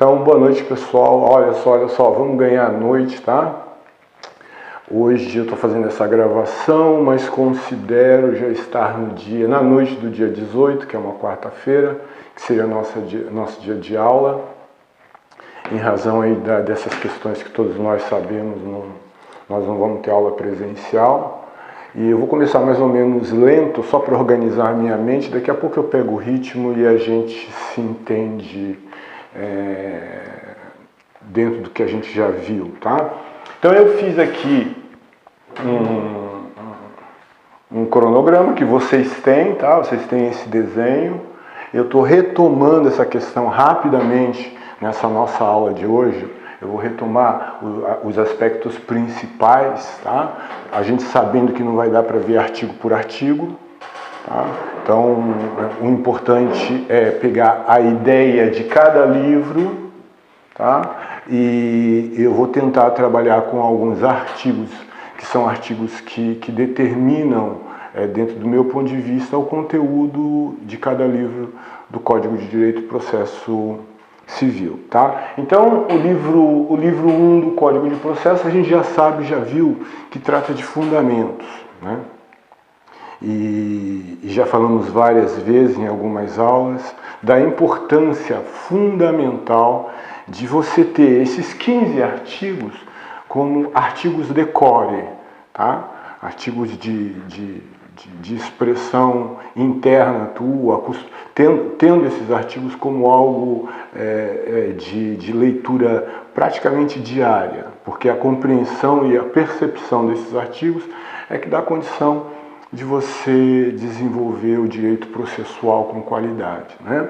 Então, boa noite, pessoal. Olha só, vamos ganhar a noite, tá? Hoje eu estou fazendo essa gravação, mas considero já estar na noite do dia 18, que é uma quarta-feira, que seria nosso dia de aula. Em razão aí dessas questões que todos nós sabemos, nós não vamos ter aula presencial. E eu vou começar mais ou menos lento, só para organizar minha mente. Daqui a pouco eu pego o ritmo e a gente se entende dentro do que a gente já viu, tá? Então eu fiz aqui um cronograma que vocês têm, tá? Vocês têm esse desenho. Eu estou retomando essa questão rapidamente nessa nossa aula de hoje. Eu vou retomar os aspectos principais, tá? A gente sabendo que não vai dar para ver artigo por artigo, tá? Então, o importante é pegar a ideia de cada livro, tá? E eu vou tentar trabalhar com alguns artigos, que são artigos que determinam, dentro do meu ponto de vista, o conteúdo de cada livro do Código de Direito e Processo Civil, tá? Então, o livro 1 do Código de Processo, a gente já sabe, já viu, que trata de fundamentos, né? E já falamos várias vezes em algumas aulas da importância fundamental de você ter esses 15 artigos como artigos decore, tá? Artigos de expressão interna tua, tendo esses artigos como algo de leitura praticamente diária, porque a compreensão e a percepção desses artigos é que dá condição de você desenvolver o direito processual com qualidade, né?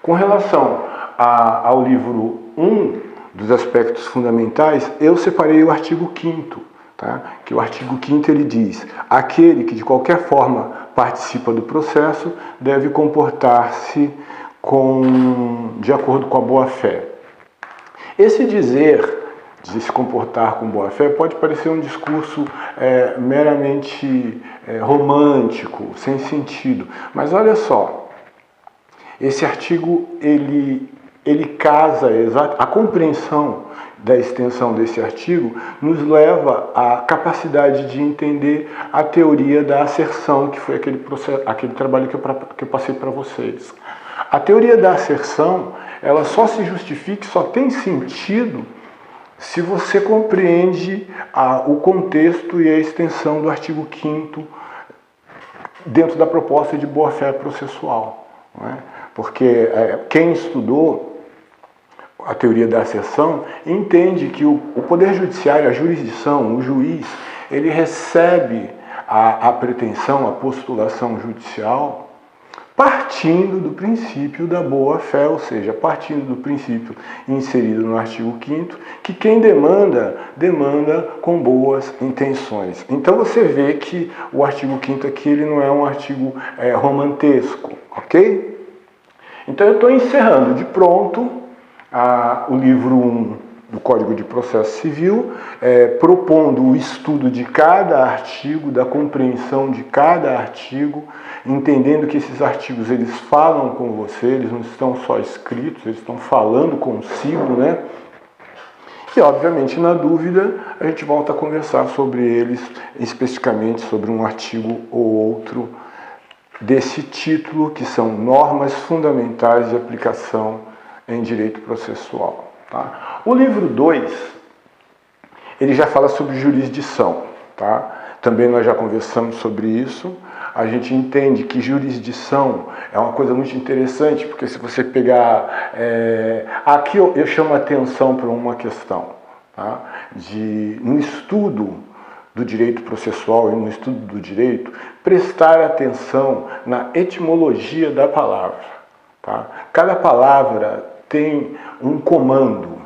Com relação ao livro 1 dos aspectos fundamentais, eu separei o artigo 5º, tá? Que o artigo 5º ele diz: aquele que de qualquer forma participa do processo deve comportar-se de acordo com a boa-fé. Esse dizer de se comportar com boa-fé pode parecer um discurso meramente romântico, sem sentido, mas olha só, esse artigo ele casa a compreensão da extensão desse artigo nos leva à capacidade de entender a teoria da asserção, que foi aquele trabalho que eu passei para vocês. A teoria da asserção, ela só se justifica, só tem sentido se você compreende o contexto e a extensão do artigo 5º dentro da proposta de boa-fé processual, não é? Porque quem estudou a teoria da asserção entende que o Poder Judiciário, a jurisdição, o juiz, ele recebe a pretensão, a postulação judicial partindo do princípio da boa-fé, ou seja, partindo do princípio inserido no artigo 5º, que quem demanda com boas intenções. Então você vê que o artigo 5º aqui ele não é um artigo romantesco, ok? Então eu estou encerrando de pronto o livro 1 do Código de Processo Civil, propondo o estudo de cada artigo, da compreensão de cada artigo, entendendo que esses artigos eles falam com você, eles não estão só escritos, eles estão falando consigo, né? E obviamente na dúvida a gente volta a conversar sobre eles, especificamente sobre um artigo ou outro desse título, que são normas fundamentais de aplicação em direito processual. Tá? O livro 2, ele já fala sobre jurisdição, tá? Também nós já conversamos sobre isso. A gente entende que jurisdição é uma coisa muito interessante, porque se você pegar... aqui eu chamo a atenção para uma questão, tá? No estudo do direito processual e no estudo do direito, prestar atenção na etimologia da palavra, tá? Cada palavra tem um comando,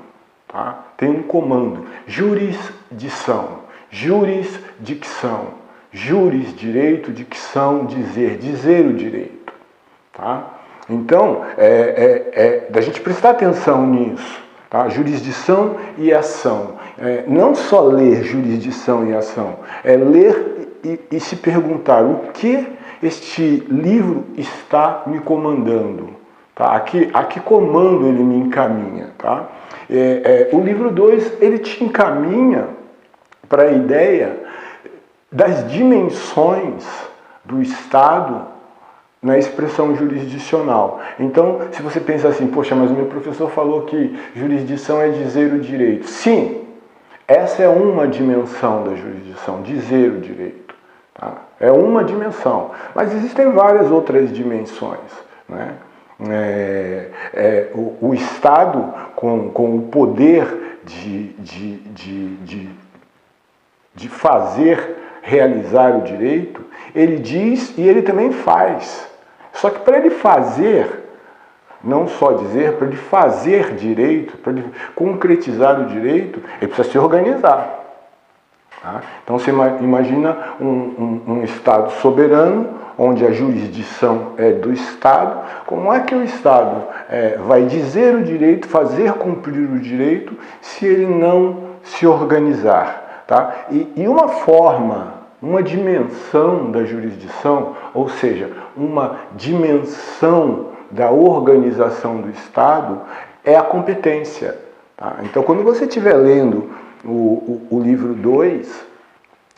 tá? Tem um comando. Jurisdição, jurisdicção, juris, direito, dicção, dizer o direito, tá? Então, da gente prestar atenção nisso, tá? Jurisdição e ação. Não só ler jurisdição e ação, é ler e se perguntar o que este livro está me comandando. Tá? A que comando ele me encaminha? Tá? O livro 2, ele te encaminha para a ideia das dimensões do Estado na expressão jurisdicional. Então, se você pensa assim, poxa, mas o meu professor falou que jurisdição é dizer o direito. Sim, essa é uma dimensão da jurisdição, dizer o direito. Tá? É uma dimensão, mas existem várias outras dimensões, né? O Estado, com o poder de fazer, realizar o direito, ele diz e ele também faz. Só que para ele fazer, não só dizer, para ele fazer direito, para ele concretizar o direito, ele precisa se organizar. Tá? Então você imagina um Estado soberano, onde a jurisdição é do Estado. Como é que o Estado vai dizer o direito, fazer cumprir o direito, se ele não se organizar? Tá? E uma forma, uma dimensão da jurisdição, ou seja, uma dimensão da organização do Estado, é a competência. Tá? Então, quando você estiver lendo o livro 2,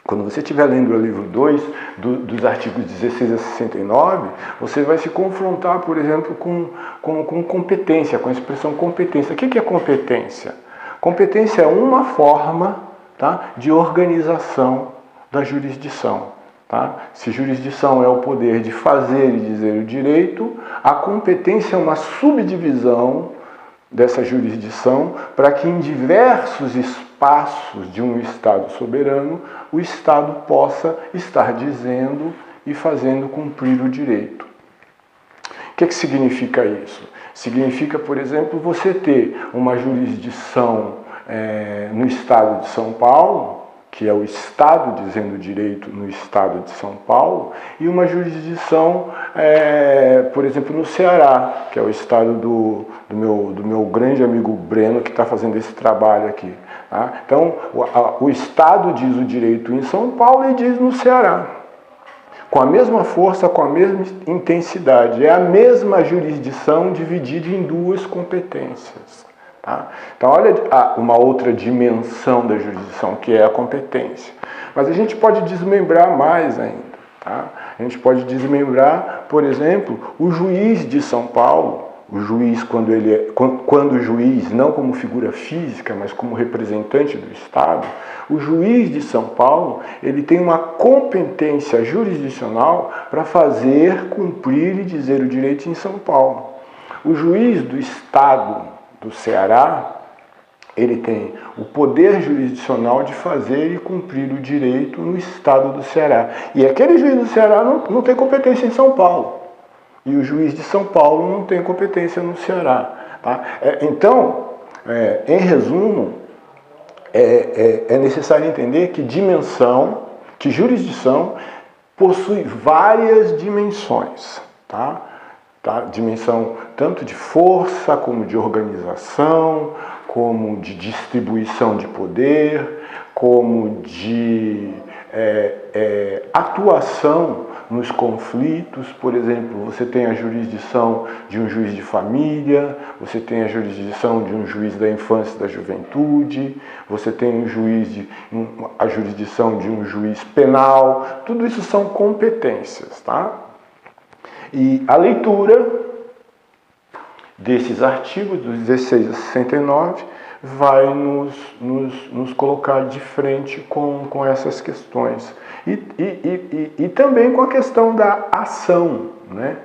quando você estiver lendo o livro 2, dos artigos 16 a 69, você vai se confrontar, por exemplo, com competência, com a expressão competência. O que é competência? Competência é uma forma, tá, de organização da jurisdição. Tá? Se jurisdição é o poder de fazer e dizer o direito, a competência é uma subdivisão dessa jurisdição para que em diversos espaços de um Estado soberano, o Estado possa estar dizendo e fazendo cumprir o direito. O que significa isso? Significa, por exemplo, você ter uma jurisdição no Estado de São Paulo, que é o Estado dizendo direito no Estado de São Paulo, e uma jurisdição, por exemplo, no Ceará, que é o estado do meu grande amigo Breno, que está fazendo esse trabalho aqui. Tá? Então, o Estado diz o direito em São Paulo e diz no Ceará. Com a mesma força, com a mesma intensidade. É a mesma jurisdição dividida em duas competências. Tá? Então, olha uma outra dimensão da jurisdição, que é a competência. Mas a gente pode desmembrar mais ainda. Tá? A gente pode desmembrar, por exemplo, o juiz de São Paulo. O juiz, quando o juiz, não como figura física, mas como representante do Estado, o juiz de São Paulo, ele tem uma competência jurisdicional para fazer, cumprir e dizer o direito em São Paulo. O juiz do Estado do Ceará, ele tem o poder jurisdicional de fazer e cumprir o direito no Estado do Ceará. E aquele juiz do Ceará não tem competência em São Paulo. E o juiz de São Paulo não tem competência no Ceará. Tá? Então, em resumo, é necessário entender que jurisdição possui várias dimensões. Tá? Dimensão tanto de força, como de organização, como de distribuição de poder, como de atuação nos conflitos. Por exemplo, você tem a jurisdição de um juiz de família, você tem a jurisdição de um juiz da infância e da juventude, você tem a jurisdição de um juiz penal. Tudo isso são competências, tá? E a leitura desses artigos, dos 16 a 69, vai nos colocar de frente com essas questões. E também com a questão da ação, né?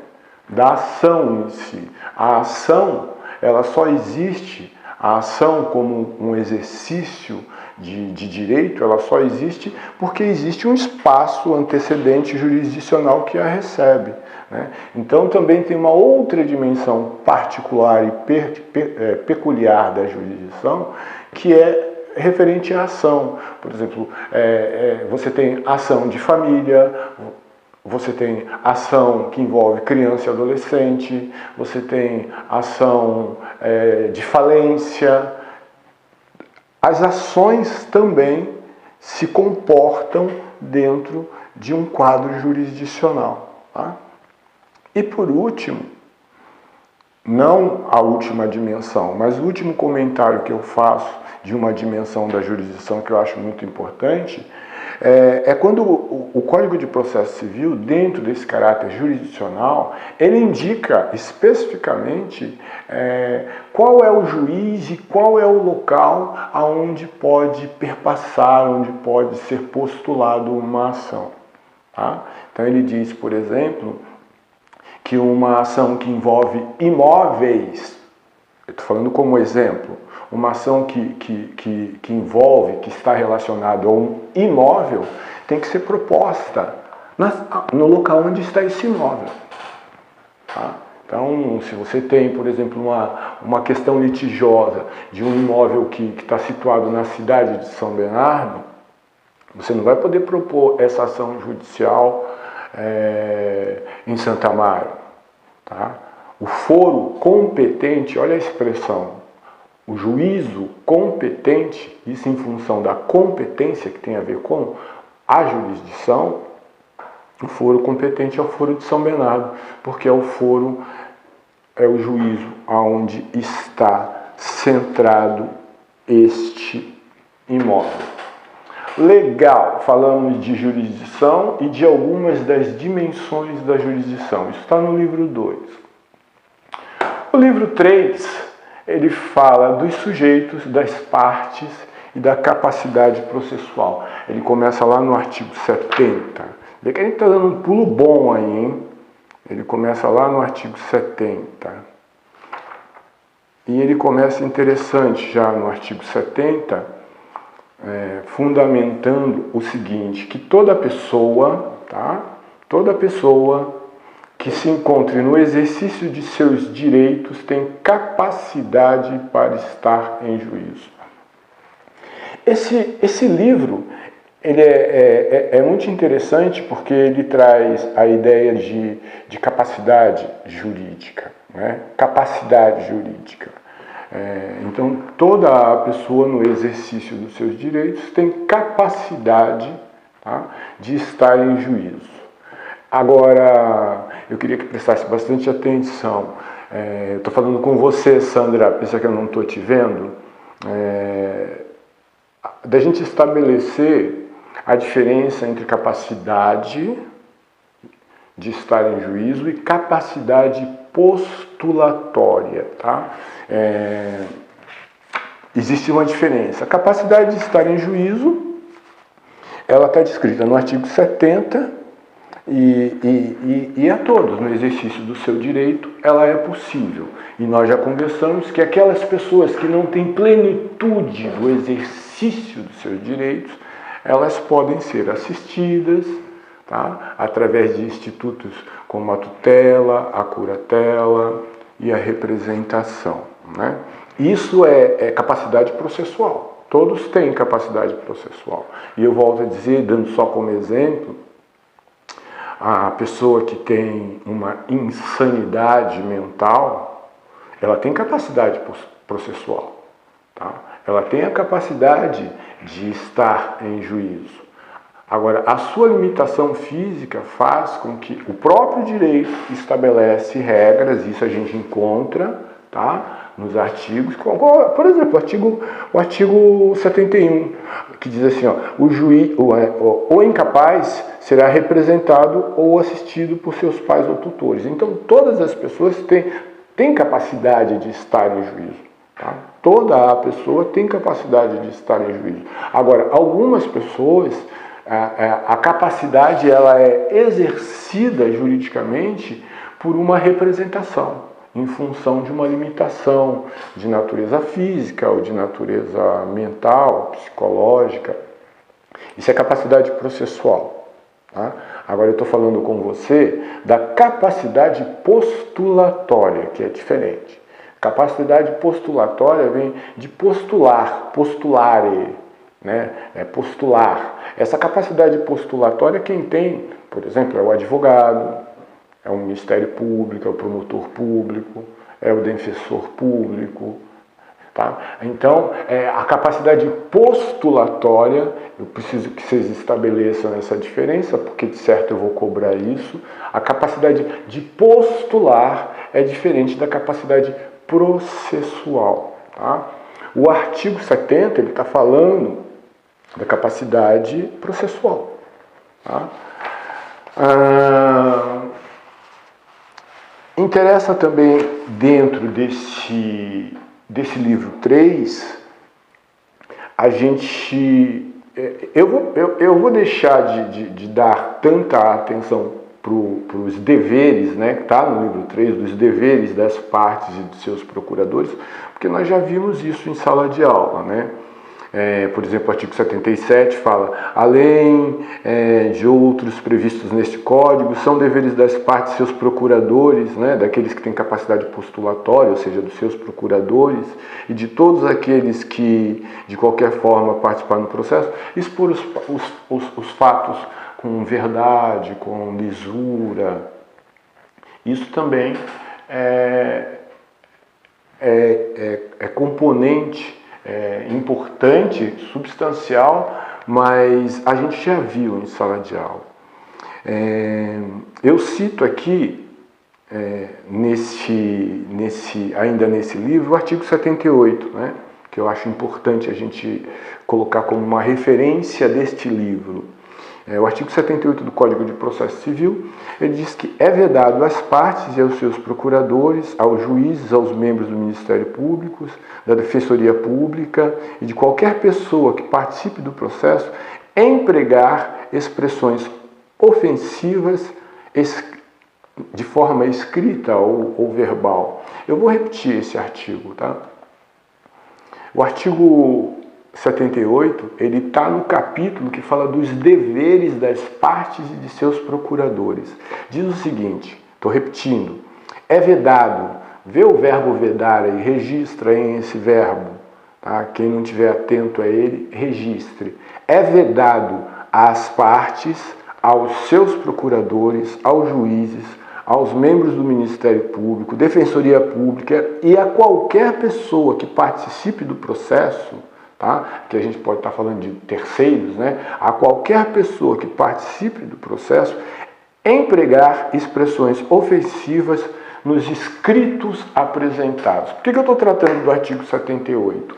Da ação em si. A ação, ela só existe, a ação como um exercício de direito, ela só existe porque existe um espaço antecedente jurisdicional que a recebe. Né? Então também tem uma outra dimensão particular e peculiar da jurisdição, que é referente à ação. Por exemplo, você tem ação de família, você tem ação que envolve criança e adolescente, você tem ação de falência. As ações também se comportam dentro de um quadro jurisdicional. Tá? E por último, não a última dimensão, mas o último comentário que eu faço de uma dimensão da jurisdição que eu acho muito importante, é quando o Código de Processo Civil, dentro desse caráter jurisdicional, ele indica especificamente qual é o juiz e qual é o local aonde pode perpassar, onde pode ser postulado uma ação. Tá? Então ele diz, por exemplo, que uma ação que envolve imóveis, eu estou falando como exemplo, uma ação que envolve, que está relacionada a um imóvel, tem que ser proposta no local onde está esse imóvel. Tá? Então, se você tem, por exemplo, uma questão litigiosa de um imóvel que está situado na cidade de São Bernardo, você não vai poder propor essa ação judicial em Santo Amaro. Tá? O foro competente, olha a expressão, o juízo competente, isso em função da competência que tem a ver com a jurisdição, o foro competente é o foro de São Bernardo, porque é o juízo onde está centrado este imóvel. Legal, falamos de jurisdição e de algumas das dimensões da jurisdição. Isso está no livro 2. O livro 3, ele fala dos sujeitos, das partes e da capacidade processual. Ele começa lá no artigo 70. Vê que a gente está dando um pulo bom aí, hein? Ele começa lá no artigo 70. E ele começa interessante já no artigo 70, fundamentando o seguinte, que toda pessoa, tá? Toda pessoa que se encontre no exercício de seus direitos tem capacidade para estar em juízo. Esse livro ele é muito interessante porque ele traz a ideia de capacidade jurídica, né? Capacidade jurídica. Então, toda a pessoa no exercício dos seus direitos tem capacidade, tá, de estar em juízo. Agora, eu queria que prestasse bastante atenção. Eu estou falando com você, Sandra, pensa que eu não estou te vendo. Da gente estabelecer a diferença entre capacidade de estar em juízo e capacidade postulatória. Tá? Existe uma diferença. A capacidade de estar em juízo, ela está descrita no artigo 70, e a todos, no exercício do seu direito, ela é possível. E nós já conversamos que aquelas pessoas que não têm plenitude do exercício dos seus direitos, elas podem ser assistidas, tá? Através de institutos como a tutela, a curatela e a representação. Né? Isso é capacidade processual. Todos têm capacidade processual. E eu volto a dizer, dando só como exemplo, a pessoa que tem uma insanidade mental, ela tem capacidade processual. Tá? Ela tem a capacidade de estar em juízo. Agora, a sua limitação física faz com que o próprio direito estabelece regras, isso a gente encontra, tá, nos artigos, por exemplo, o artigo 71, que diz assim, ó, o incapaz será representado ou assistido por seus pais ou tutores. Então, todas as pessoas têm capacidade de estar em juízo. Tá? Toda a pessoa tem capacidade de estar em juízo. Agora, algumas pessoas, a capacidade ela é exercida juridicamente por uma representação, em função de uma limitação de natureza física ou de natureza mental, psicológica. Isso é capacidade processual. Tá? Agora eu estou falando com você da capacidade postulatória, que é diferente. Capacidade postulatória vem de postular, postulare, né? É postular. Essa capacidade postulatória quem tem, por exemplo, é o advogado, é o Ministério Público, é o promotor público, é o defensor público. Tá? Então, a capacidade postulatória, eu preciso que vocês estabeleçam essa diferença, porque de certo eu vou cobrar isso. A capacidade de postular, é diferente da capacidade processual. Tá? O artigo 70 ele está falando da capacidade processual. Tá? Interessa também, dentro desse livro 3, a gente... Eu vou deixar de dar tanta atenção para os deveres, né, que está no livro 3, dos deveres das partes e dos seus procuradores, porque nós já vimos isso em sala de aula, né? Por exemplo, o artigo 77 fala: além de outros previstos neste Código, são deveres das partes seus procuradores, né, daqueles que têm capacidade postulatória, ou seja, dos seus procuradores, e de todos aqueles que, de qualquer forma, participaram do processo, expor os fatos com verdade, com lisura. Isso também é componente importante, substancial, mas a gente já viu em sala de aula. Eu cito aqui, ainda nesse livro, o artigo 78, né, que eu acho importante a gente colocar como uma referência deste livro. O artigo 78 do Código de Processo Civil, ele diz que é vedado às partes e aos seus procuradores, aos juízes, aos membros do Ministério Público, da Defensoria Pública e de qualquer pessoa que participe do processo empregar expressões ofensivas de forma escrita ou verbal. Eu vou repetir esse artigo, tá? O artigo 78, ele está no capítulo que fala dos deveres das partes e de seus procuradores. Diz o seguinte, estou repetindo: é vedado, vê o verbo vedar aí, registra aí esse verbo, tá? Quem não estiver atento a ele, registre. É vedado às partes, aos seus procuradores, aos juízes, aos membros do Ministério Público, Defensoria Pública e a qualquer pessoa que participe do processo, tá? Que a gente pode estar falando de terceiros, né? A qualquer pessoa que participe do processo empregar expressões ofensivas nos escritos apresentados. Por que eu estou tratando do artigo 78?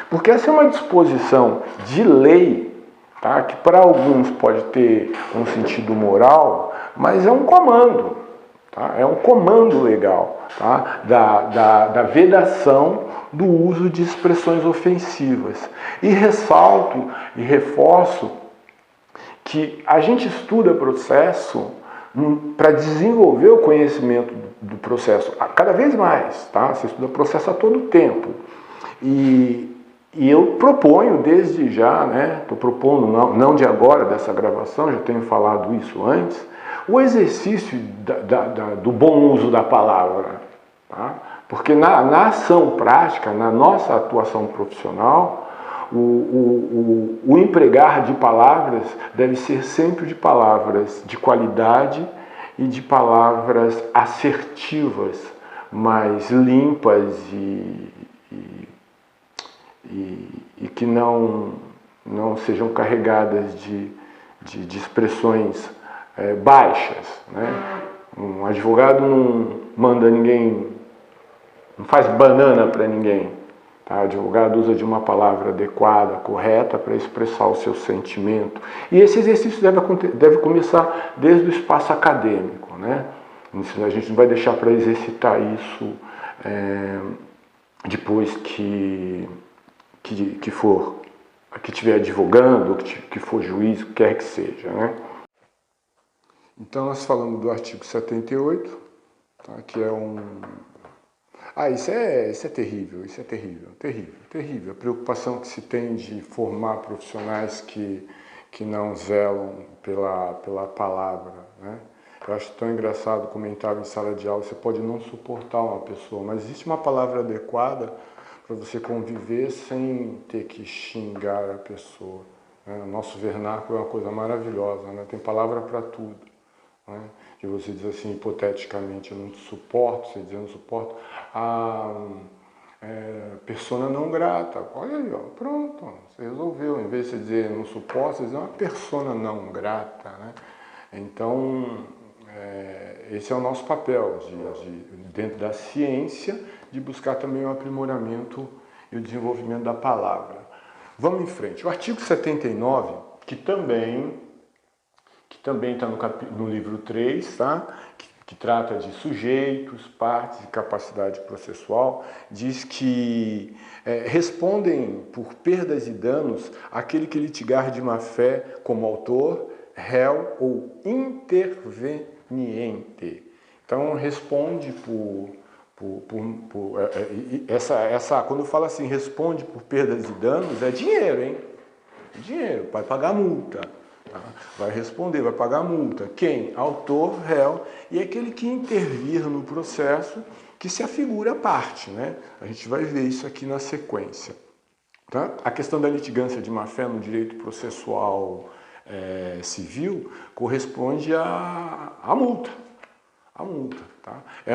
Porque essa é uma disposição de lei, tá? Que para alguns pode ter um sentido moral, mas é um comando. Tá? É um comando legal, tá? da vedação do uso de expressões ofensivas. E ressalto e reforço que a gente estuda processo para desenvolver o conhecimento do processo cada vez mais. Tá? Você estuda processo a todo tempo. E eu proponho desde já, né? Estou propondo, não de agora, dessa gravação, já tenho falado isso antes, o exercício do bom uso da palavra. Tá? Porque na ação prática, na nossa atuação profissional, o empregar de palavras deve ser sempre de palavras de qualidade e de palavras assertivas, mais limpas e que não sejam carregadas de expressões baixas, né? Um advogado não manda ninguém, não faz banana para ninguém. Tá? O advogado usa de uma palavra adequada, correta, para expressar o seu sentimento. E esse exercício deve começar desde o espaço acadêmico, né? A gente não vai deixar para exercitar isso depois que estiver advogando, que for juiz, o que quer que seja, né? Então, nós falamos do artigo 78, tá? Que é um... isso é terrível, isso é terrível, terrível, terrível. A preocupação que se tem de formar profissionais que não zelam pela palavra, né? Eu acho tão engraçado, comentava em sala de aula, você pode não suportar uma pessoa, mas existe uma palavra adequada para você conviver sem ter que xingar a pessoa. Né? O nosso vernáculo é uma coisa maravilhosa, né? Tem palavra para tudo. Né? E você diz assim, hipoteticamente, eu não te suporto, você diz, eu não suporto, persona não grata. Olha aí, ó, pronto, você resolveu. Em vez de você dizer não suporto, você diz uma persona não grata. Né? Então, Esse é o nosso papel, dentro da ciência, de buscar também o aprimoramento e o desenvolvimento da palavra. Vamos em frente. O artigo 79, que também está no livro 3, tá? Que trata de sujeitos, partes e capacidade processual, diz que respondem por perdas e danos aquele que litigar de má-fé como autor, réu ou interveniente. Então, responde quando eu falo assim, responde por perdas e danos, é dinheiro, hein? Dinheiro, vai pagar multa. Tá? Vai responder, vai pagar multa. Quem? Autor, réu e aquele que intervir no processo que se afigura a parte, né? A gente vai ver isso aqui na sequência. Tá? A questão da litigância de má-fé no direito processual civil corresponde à multa. A multa. Tá? É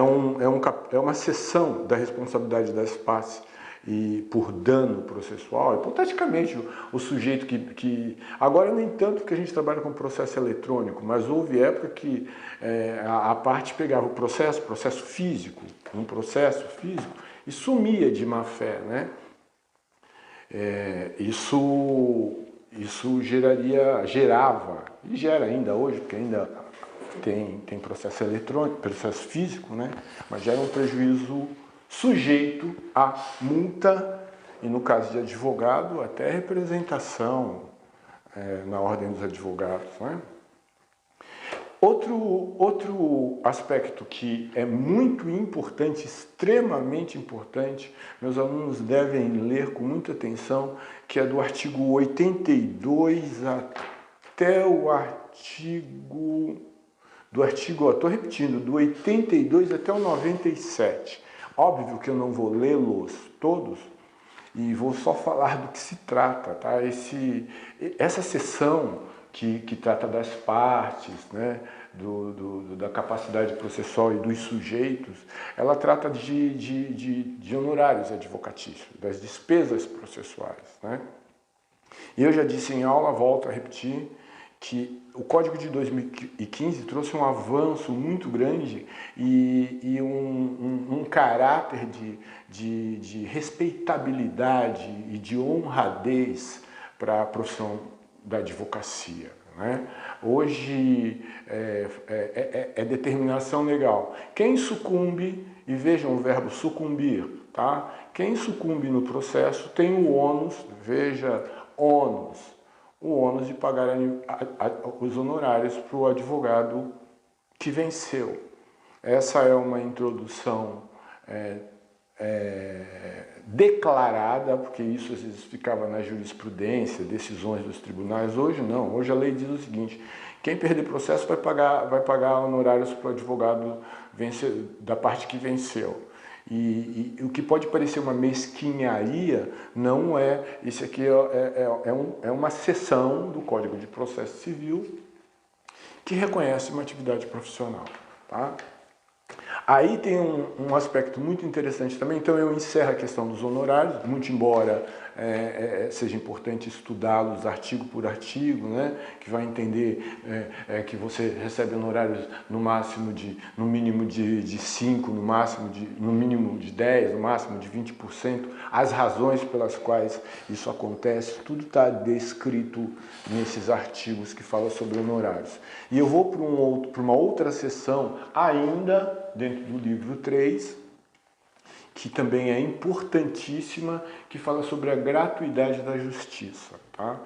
uma seção da responsabilidade das partes e por dano processual. Hipoteticamente, o sujeito que... Agora, nem tanto que a gente trabalha com processo eletrônico, mas houve época que a parte pegava o processo físico, um processo físico, e sumia de má-fé, né? Isso gerava, e gera ainda hoje, porque ainda tem processo eletrônico, processo físico, né? Mas gera um prejuízo sujeito a multa e, no caso de advogado, até representação na ordem dos advogados, né? Outro aspecto que é muito importante, extremamente importante, meus alunos devem ler com muita atenção, que é do artigo 82 até o artigo... estou repetindo, do 82 até o 97. Óbvio que eu não vou lê-los todos e vou só falar do que se trata, tá? Essa seção que trata das partes, né? Da capacidade processual e dos sujeitos, ela trata de honorários advocatícios, das despesas processuais, né? E eu já disse em aula, volto a repetir, que o Código de 2015 trouxe um avanço muito grande e um caráter de respeitabilidade e de honradez para a profissão da advocacia, né? Hoje é determinação legal. Quem sucumbe, e vejam o verbo sucumbir, tá? Quem sucumbe no processo tem o ônus, veja, ônus, o ônus de pagar os honorários para o advogado que venceu. Essa é uma introdução declarada, porque isso às vezes ficava na jurisprudência, decisões dos tribunais. Hoje não, hoje a lei diz o seguinte: quem perder processo vai pagar honorários para o advogado da parte que venceu. E o que pode parecer uma mesquinharia não é. Isso aqui é uma seção do Código de Processo Civil que reconhece uma atividade profissional. Tá? Aí tem um aspecto muito interessante também. Então eu encerro a questão dos honorários, muito embora seja importante estudá-los artigo por artigo, né? Que vai entender que você recebe honorários no mínimo de 5%, no mínimo de 10%, no máximo de 20%, as razões pelas quais isso acontece, tudo está descrito nesses artigos que falam sobre honorários. E eu vou para uma outra seção, ainda dentro do livro 3, que também é importantíssima, que fala sobre a gratuidade da justiça. Tá?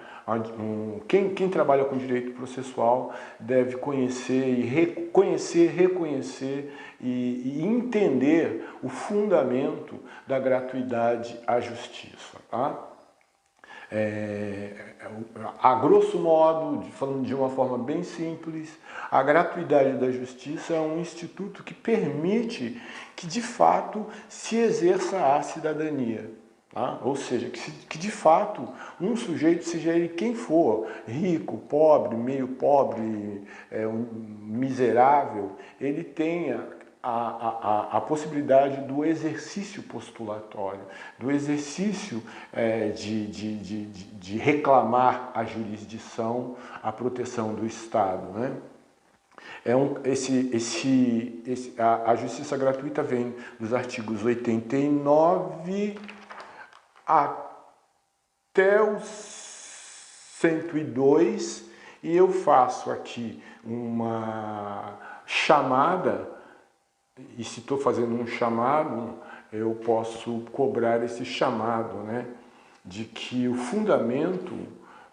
Quem trabalha com direito processual deve conhecer, reconhecer e entender o fundamento da gratuidade à justiça. Tá? A grosso modo, falando de uma forma bem simples, a gratuidade da justiça é um instituto que permite que de fato se exerça a cidadania. Tá? Ou seja, que de fato um sujeito, seja ele quem for, rico, pobre, meio pobre, miserável, ele tenha a possibilidade do exercício postulatório, do exercício de reclamar a jurisdição, a proteção do Estado, né? A justiça gratuita vem dos artigos 89 até o 102, e eu faço aqui uma chamada, e se estou fazendo um chamado, eu posso cobrar esse chamado, né, de que o fundamento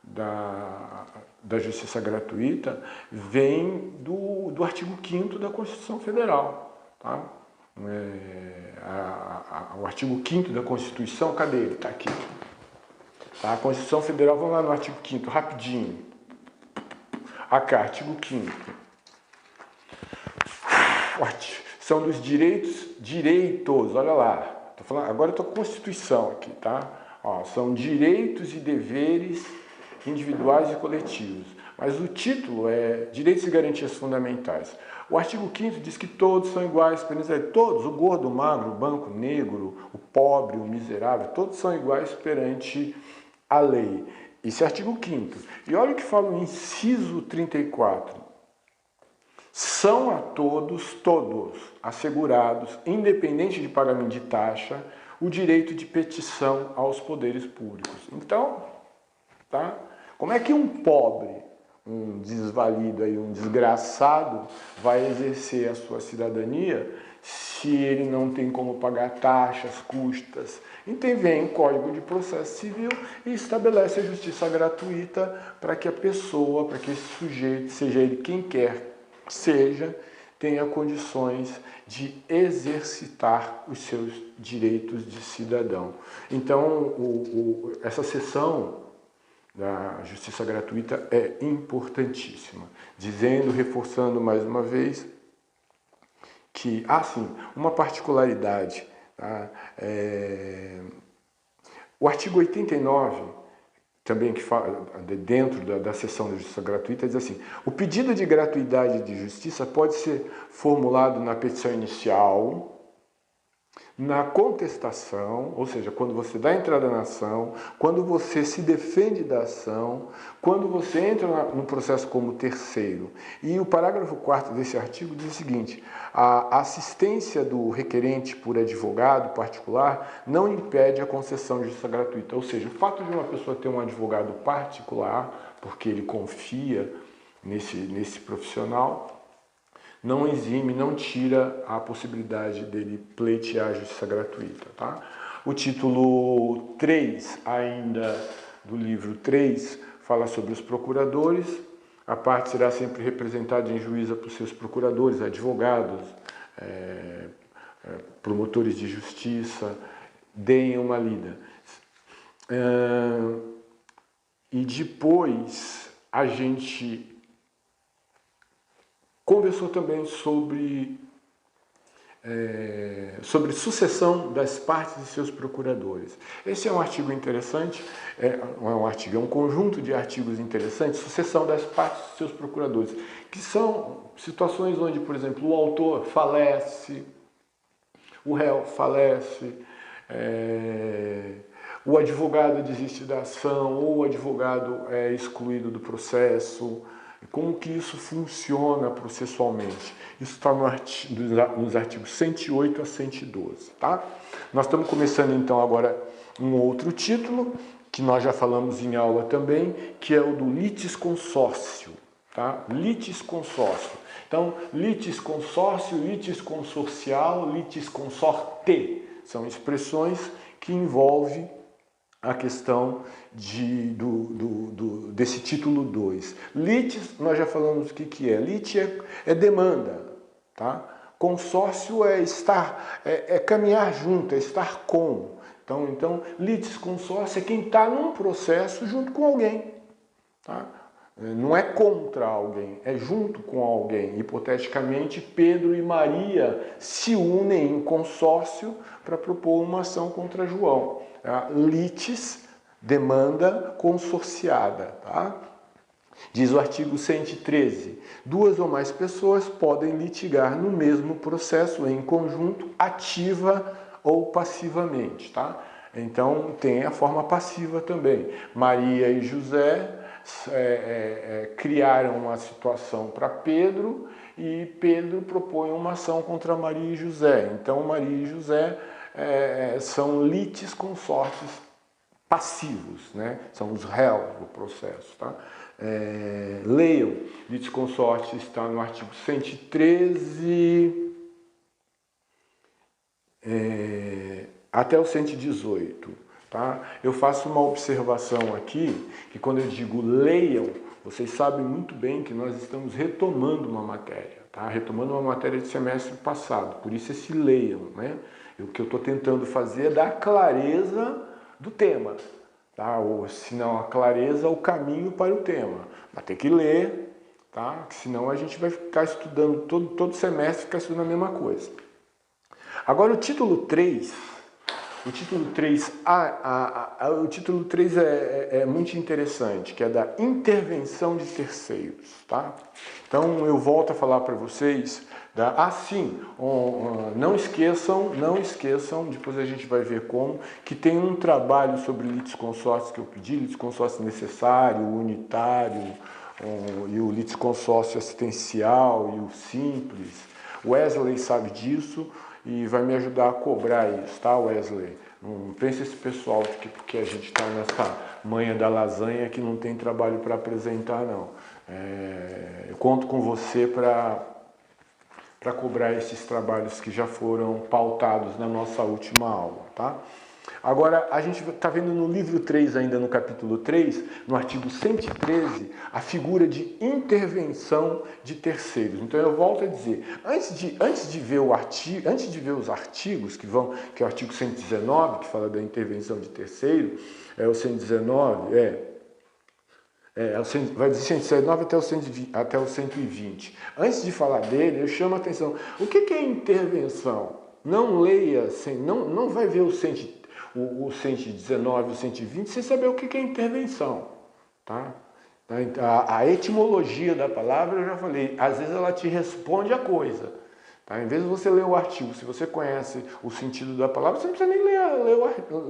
da justiça gratuita vem do artigo 5º da Constituição Federal. Tá? O artigo 5º da Constituição, cadê ele? Está aqui. Tá? A Constituição Federal, vamos lá no artigo 5º, rapidinho. Aqui, artigo 5º. São dos direitos, olha lá. Tô falando, agora eu estou com a Constituição aqui, tá? Ó, são direitos e deveres individuais e coletivos. Mas o título é Direitos e Garantias Fundamentais. O artigo 5º diz que todos são iguais, todos, o gordo, o magro, o branco, o negro, o pobre, o miserável, todos são iguais perante a lei. Esse é o artigo 5º. E olha o que fala o inciso 34. São a todos assegurados, independente de pagamento de taxa, o direito de petição aos poderes públicos. Então, tá? Como é que um pobre, um desvalido, aí, um desgraçado, vai exercer a sua cidadania se ele não tem como pagar taxas, custas? Então vem o Código de Processo Civil e estabelece a justiça gratuita para que a pessoa, para que esse sujeito, seja ele quem quer que seja, tenha condições de exercitar os seus direitos de cidadão. Então, essa seção da justiça gratuita é importantíssima. Dizendo, reforçando mais uma vez, que, sim, uma particularidade, tá? O artigo 89, também que fala, dentro da seção da justiça gratuita, diz assim: o pedido de gratuidade de justiça pode ser formulado na petição inicial, na contestação, ou seja, quando você dá entrada na ação, quando você se defende da ação, quando você entra no processo como terceiro. E o parágrafo 4º desse artigo diz o seguinte: a assistência do requerente por advogado particular não impede a concessão de justiça gratuita. Ou seja, o fato de uma pessoa ter um advogado particular, porque ele confia nesse profissional, não exime, não tira a possibilidade dele pleitear a justiça gratuita. Tá? O título 3, ainda do livro 3, fala sobre os procuradores. A parte será sempre representada em juíza por seus procuradores, advogados, promotores de justiça. Deem uma lida. E depois a gente conversou também sobre sucessão das partes de seus procuradores. Esse é um artigo interessante, é um conjunto de artigos interessantes, sucessão das partes de seus procuradores, que são situações onde, por exemplo, o autor falece, o réu falece, o advogado desiste da ação, ou o advogado é excluído do processo. Como que isso funciona processualmente? Isso está nos artigos 108 a 112. Tá? Nós estamos começando então agora um outro título, que nós já falamos em aula também, que é o do litisconsórcio. Tá? Litisconsórcio. Então, litisconsórcio, litisconsorcial, litisconsorte são expressões que envolvem a questão desse título 2. Litis, nós já falamos o que é. Lit é demanda. Tá? Consórcio é estar, é caminhar junto, é estar com. Então litisconsórcio é quem está num processo junto com alguém. Tá? Não é contra alguém, é junto com alguém. Hipoteticamente, Pedro e Maria se unem em consórcio para propor uma ação contra João. Litis, demanda consorciada. Tá? Diz o artigo 113, 2 ou mais pessoas podem litigar no mesmo processo em conjunto, ativa ou passivamente. Tá? Então tem a forma passiva também. Maria e José criaram uma situação para Pedro e Pedro propõe uma ação contra Maria e José. Então Maria e José são litisconsortes passivos, né? São os réus do processo. Tá? Leiam, litisconsorte está no artigo 113 até o 118. Tá? Eu faço uma observação aqui, que quando eu digo leiam, vocês sabem muito bem que nós estamos retomando uma matéria, tá? Retomando uma matéria de semestre passado, por isso esse leiam, né? O que eu estou tentando fazer é dar clareza do tema, tá? Ou se não a clareza, o caminho para o tema. Vai ter que ler, tá? Senão a gente vai ficar estudando, todo semestre ficar estudando a mesma coisa. Agora o título 3... O título 3, o título 3 é muito interessante, que é da intervenção de terceiros, tá? Então eu volto a falar para vocês, não esqueçam, depois a gente vai ver como, que tem um trabalho sobre litisconsórcio que eu pedi, litisconsórcio necessário, unitário, e o litisconsórcio assistencial e o simples. Wesley sabe disso e vai me ajudar a cobrar isso, tá, Wesley? Não pense esse pessoal que porque a gente está nessa manha da lasanha que não tem trabalho para apresentar, não. Eu conto com você para cobrar esses trabalhos que já foram pautados na nossa última aula, tá? Agora, a gente está vendo no livro 3, ainda no capítulo 3, no artigo 113, a figura de intervenção de terceiros. Então, eu volto a dizer, antes de ver os artigos, que é o artigo 119, que fala da intervenção de terceiro, o 119, vai dizer 119 até o 120. Antes de falar dele, eu chamo a atenção. O que é intervenção? Não leia, não vai ver o 119 e o 120 sem saber o que é intervenção. Tá? A etimologia da palavra, eu já falei, às vezes ela te responde a coisa. Tá? Em vez de você ler o artigo, se você conhece o sentido da palavra, você não precisa nem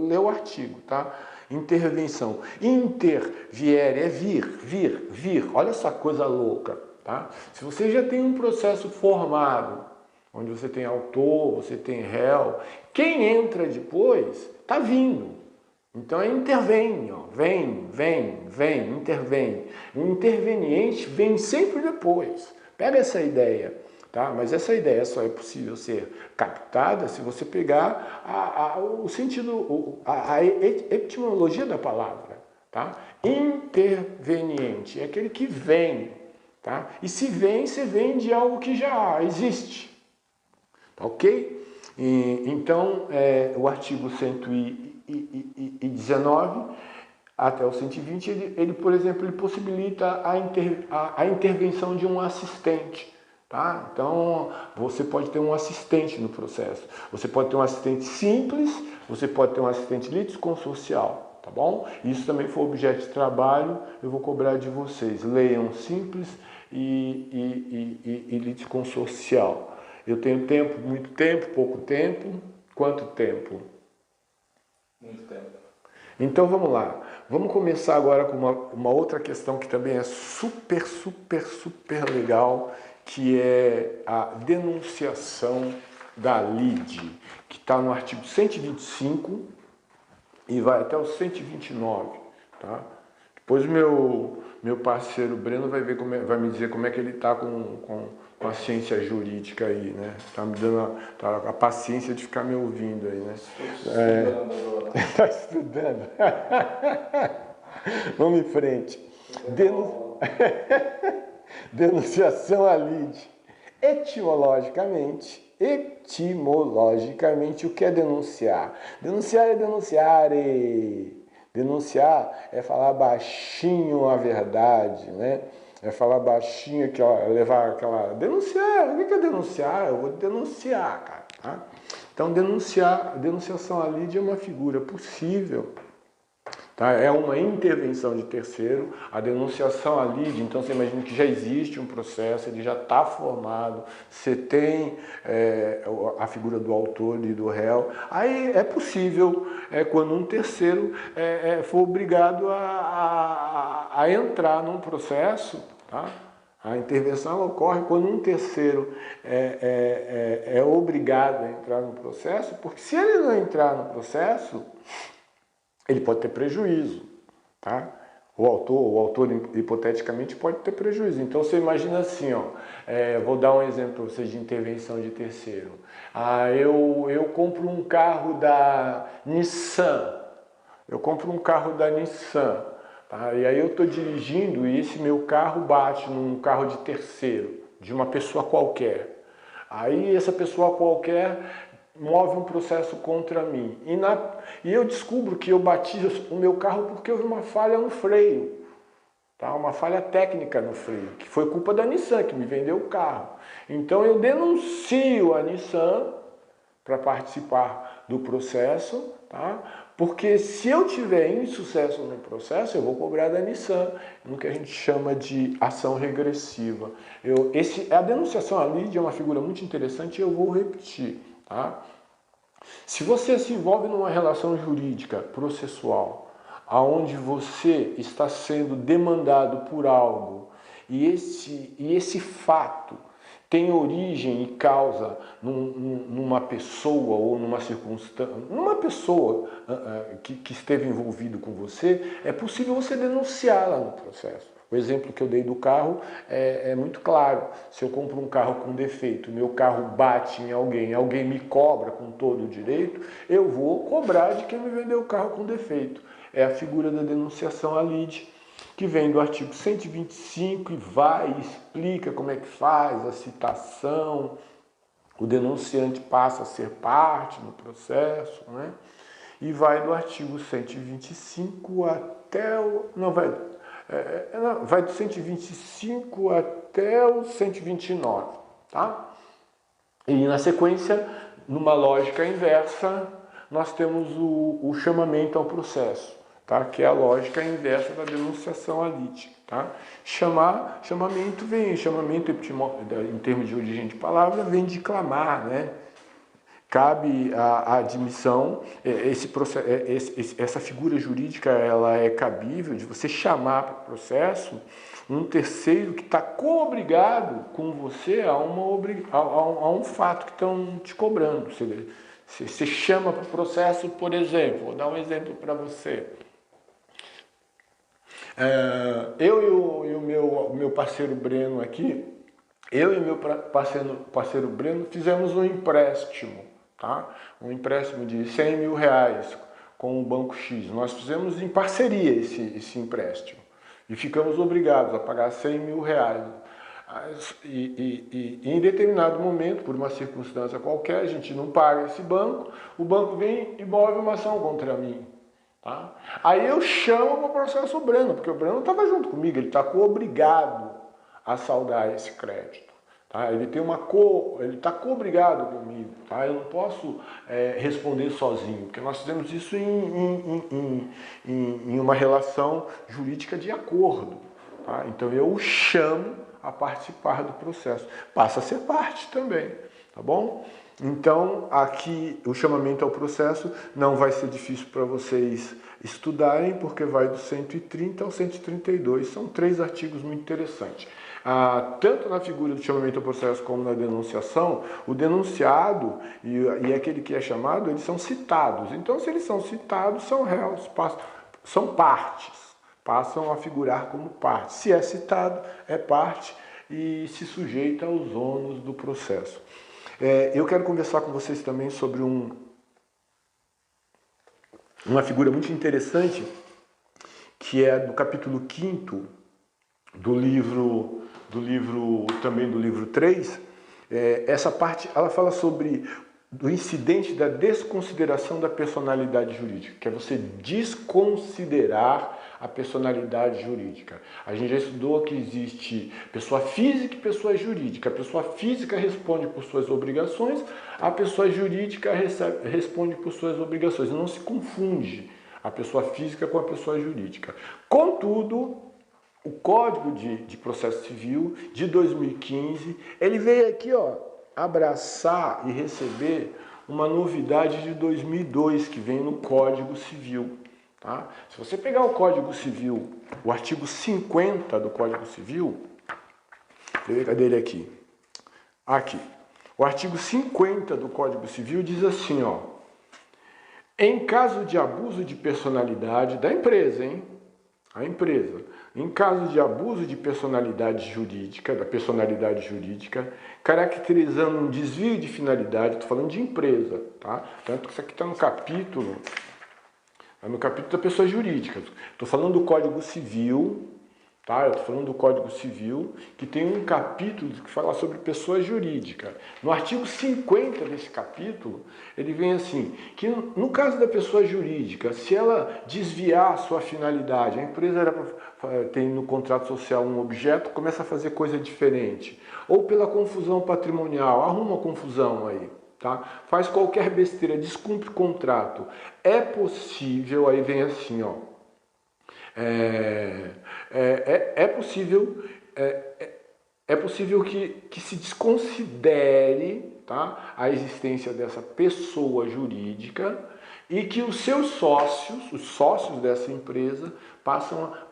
ler o artigo. Tá? Intervenção. Interviere é vir. Olha essa coisa louca. Tá? Se você já tem um processo formado, onde você tem autor, você tem réu, quem entra depois está vindo. Então intervém, ó. Vem, intervém. O interveniente vem sempre depois. Pega essa ideia, tá? Mas essa ideia só é possível ser captada se você pegar o sentido, a etimologia da palavra, tá? Interveniente é aquele que vem, tá? E se vem, você vem de algo que já existe. Ok? Então, o artigo 119 até o 120, ele por exemplo, ele possibilita a intervenção de um assistente. Tá? Então, você pode ter um assistente no processo. Você pode ter um assistente simples, você pode ter um assistente litisconsorcial. Tá bom? Isso também foi objeto de trabalho, eu vou cobrar de vocês. Leiam simples e litisconsorcial. Eu tenho tempo, muito tempo, pouco tempo? Quanto tempo? Muito tempo. Então vamos lá. Vamos começar agora com uma outra questão que também é super legal, que é a denunciação da lide, que está no artigo 125 e vai até o 129. Tá? Depois meu parceiro Breno vai me dizer como é que ele está com a ciência jurídica aí, né? Tá me dando a paciência de ficar me ouvindo aí, né? Está estudando. Vamos em frente. Denunciação à lide. Etimologicamente, o que é denunciar? Denunciar é denunciar. Denunciar é falar baixinho a verdade, né? É falar baixinho, levar aquela... Denunciar, o que é denunciar? Eu vou denunciar, cara. Tá? Então, denunciação à lide é uma figura possível, Tá? É uma intervenção de terceiro. A denunciação à lide, então você imagina que já existe um processo, ele já está formado, você tem a figura do autor e do réu. Aí é possível, quando um terceiro for obrigado a entrar num processo, tá? A intervenção ocorre quando um terceiro é obrigado a entrar no processo, porque se ele não entrar no processo, ele pode ter prejuízo, tá? O autor hipoteticamente pode ter prejuízo. Então você imagina assim, ó, vou dar um exemplo para vocês de intervenção de terceiro. Eu compro um carro da Nissan. Tá? E aí eu estou dirigindo e esse meu carro bate num carro de terceiro, de uma pessoa qualquer. Aí essa pessoa qualquer move um processo contra mim. E eu descubro que eu bati o meu carro porque houve uma falha no freio. Tá? Uma falha técnica no freio, que foi culpa da Nissan, que me vendeu o carro. Então eu denuncio a Nissan para participar do processo, tá? Porque se eu tiver insucesso no processo, eu vou cobrar da Nissan, no que a gente chama de ação regressiva. A denunciação à lide é uma figura muito interessante e eu vou repetir. Tá? Se você se envolve numa relação jurídica processual, aonde você está sendo demandado por algo e esse fato tem origem e causa numa pessoa ou numa circunstância, numa pessoa que esteve envolvido com você, é possível você denunciá-la no processo. O exemplo que eu dei do carro é muito claro. Se eu compro um carro com defeito, meu carro bate em alguém me cobra com todo o direito, eu vou cobrar de quem me vendeu o carro com defeito. É a figura da denunciação à lide, que vem do artigo 125 e vai e explica como é que faz a citação, o denunciante passa a ser parte no processo, né? E vai do artigo 125 até o... vai do 125 até o 129, tá? E na sequência, numa lógica inversa, nós temos o chamamento ao processo. Tá? Que é a lógica inversa da denunciação à lide. Tá? Chamamento em termos de origem de palavra, vem de clamar, né? Cabe a admissão, essa figura jurídica ela é cabível de você chamar para o processo um terceiro que está co-obrigado com você a um fato que estão te cobrando. Você chama para o processo, por exemplo, vou dar um exemplo para você. Eu e o meu parceiro Breno aqui, parceiro Breno fizemos um empréstimo, tá? Um empréstimo de 100 mil reais com o Banco X. Nós fizemos em parceria esse empréstimo e ficamos obrigados a pagar 100 mil reais. E em determinado momento, por uma circunstância qualquer, a gente não paga esse banco, o banco vem e move uma ação contra mim. Tá? Aí eu chamo para o processo o Breno, porque o Breno estava junto comigo, ele está obrigado a saldar esse crédito. Tá? Ele está obrigado comigo. Tá? Eu não posso responder sozinho, porque nós fizemos isso em uma relação jurídica de acordo. Tá? Então eu o chamo a participar do processo. Passa a ser parte também. Tá bom? Então, aqui o chamamento ao processo não vai ser difícil para vocês estudarem, porque vai do 130 ao 132. São 3 artigos muito interessantes. Tanto na figura do chamamento ao processo como na denunciação, o denunciado e aquele que é chamado, eles são citados. Então, se eles são citados, são réus, são partes, passam a figurar como parte. Se é citado, é parte e se sujeita aos ônus do processo. Eu quero conversar com vocês também sobre uma figura muito interessante, que é do capítulo 5º do livro 3. Essa parte, ela fala sobre do incidente da desconsideração da personalidade jurídica, que é você desconsiderar a personalidade jurídica. A gente já estudou que existe pessoa física e pessoa jurídica. A pessoa física responde por suas obrigações, a pessoa jurídica responde por suas obrigações. Não se confunde a pessoa física com a pessoa jurídica. Contudo, o Código de Processo Civil de 2015, ele veio aqui, ó, abraçar e receber uma novidade de 2002 que vem no Código Civil. Tá? Se você pegar o Código Civil, o artigo 50 do Código Civil, cadê ele aqui? Aqui. O artigo 50 do Código Civil diz assim, ó, em caso de abuso de personalidade da empresa, hein? A empresa, em caso de abuso de personalidade jurídica, da personalidade jurídica, caracterizando um desvio de finalidade, estou falando de empresa, tá? Tanto que isso aqui está no capítulo da pessoa jurídica. Estou falando do Código Civil, tá? Eu estou falando do Código Civil, que tem um capítulo que fala sobre pessoa jurídica. No artigo 50 desse capítulo, ele vem assim, que no caso da pessoa jurídica, se ela desviar a sua finalidade, a empresa era para ter no contrato social um objeto, começa a fazer coisa diferente. Ou pela confusão patrimonial, arruma confusão aí. Tá? Faz qualquer besteira, descumpre o contrato. É possível, aí vem assim, ó. É possível que se desconsidere, tá, a existência dessa pessoa jurídica e que os seus sócios, os sócios dessa empresa,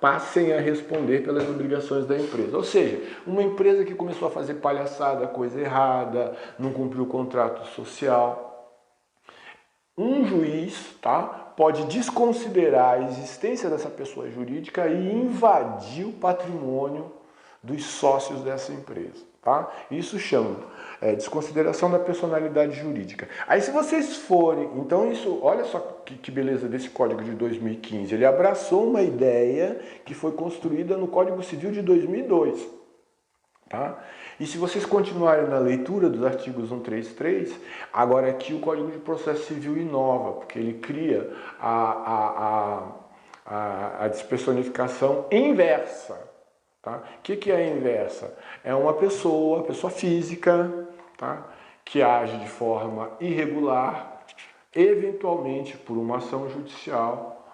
passem a responder pelas obrigações da empresa. Ou seja, uma empresa que começou a fazer palhaçada, coisa errada, não cumpriu o contrato social. Um juiz, tá, pode desconsiderar a existência dessa pessoa jurídica e invadir o patrimônio dos sócios dessa empresa. Tá? Isso chama desconsideração da personalidade jurídica. Aí se vocês forem, então isso, olha só que beleza desse Código de 2015, ele abraçou uma ideia que foi construída no Código Civil de 2002. Tá? E se vocês continuarem na leitura dos artigos 133, agora aqui o Código de Processo Civil inova, porque ele cria a despersonificação inversa. Tá? O que é a inversa? É uma pessoa física, tá? Que age de forma irregular, eventualmente por uma ação judicial,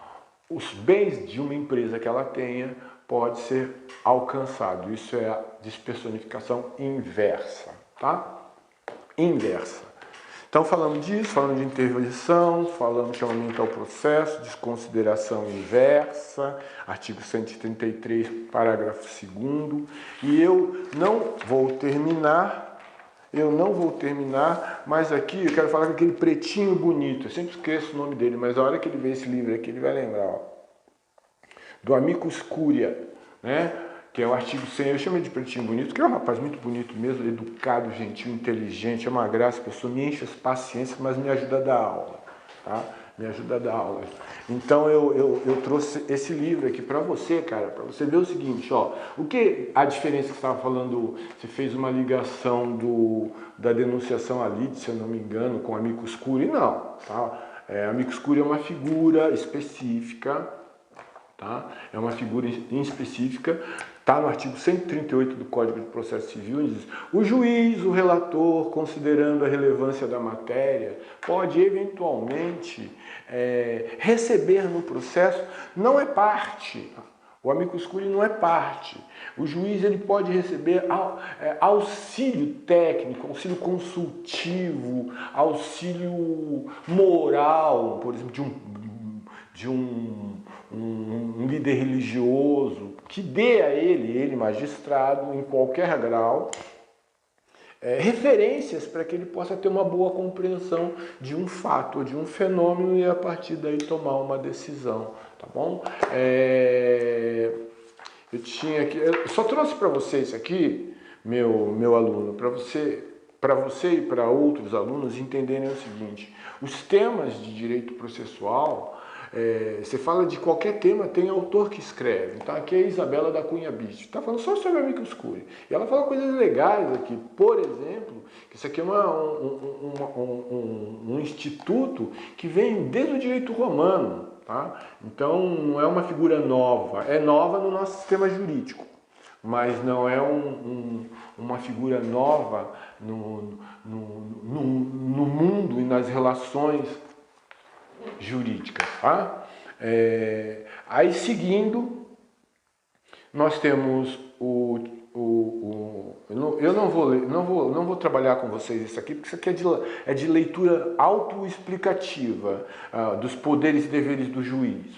os bens de uma empresa que ela tenha pode ser alcançado. Isso é a despersonificação inversa, tá? Inversa. Então falamos disso, falamos de intervenção, falamos de chamamento ao processo, desconsideração inversa, artigo 133, parágrafo 2º, e eu não vou terminar, mas aqui eu quero falar com aquele pretinho bonito, eu sempre esqueço o nome dele, mas a hora que ele ver esse livro aqui, ele vai lembrar, ó, do Amicus Curiae, né? Que é o artigo 100, eu chamo ele de pretinho bonito, que é um rapaz muito bonito mesmo, educado, gentil, inteligente, é uma graça, a pessoa me enche as paciências, mas me ajuda a dar aula, tá? Me ajuda a dar aula. Então eu trouxe esse livro aqui para você, cara, para você ver o seguinte, ó, o que a diferença que você estava falando, você fez uma ligação da denunciação à lide, se eu não me engano, com Amicus Curiae, não, tá? Amicus Curiae é uma figura específica, tá? É uma figura específica, está no artigo 138 do Código de Processo Civil, diz: o juiz, o relator, considerando a relevância da matéria, pode eventualmente receber no processo, não é parte, o Amicus Curiae não é parte, o juiz ele pode receber auxílio técnico, auxílio consultivo, auxílio moral, por exemplo, de um líder religioso, que dê a ele magistrado, em qualquer grau, referências para que ele possa ter uma boa compreensão de um fato ou de um fenômeno e a partir daí tomar uma decisão, tá bom? Eu só trouxe para vocês aqui, meu aluno, para você e para outros alunos entenderem o seguinte: os temas de direito processual, você fala de qualquer tema, tem autor que escreve. Então aqui é a Isabela da Cunha Bicho, está falando só sobre Amicus Curiae. E ela fala coisas legais aqui, por exemplo, que isso aqui é um instituto que vem desde o direito romano. Tá? Então não é uma figura nova, é nova no nosso sistema jurídico, mas não é uma figura nova no mundo e nas relações jurídicas, tá? Aí seguindo, nós temos eu não vou trabalhar com vocês isso aqui, porque isso aqui é de leitura autoexplicativa dos poderes e deveres do juiz.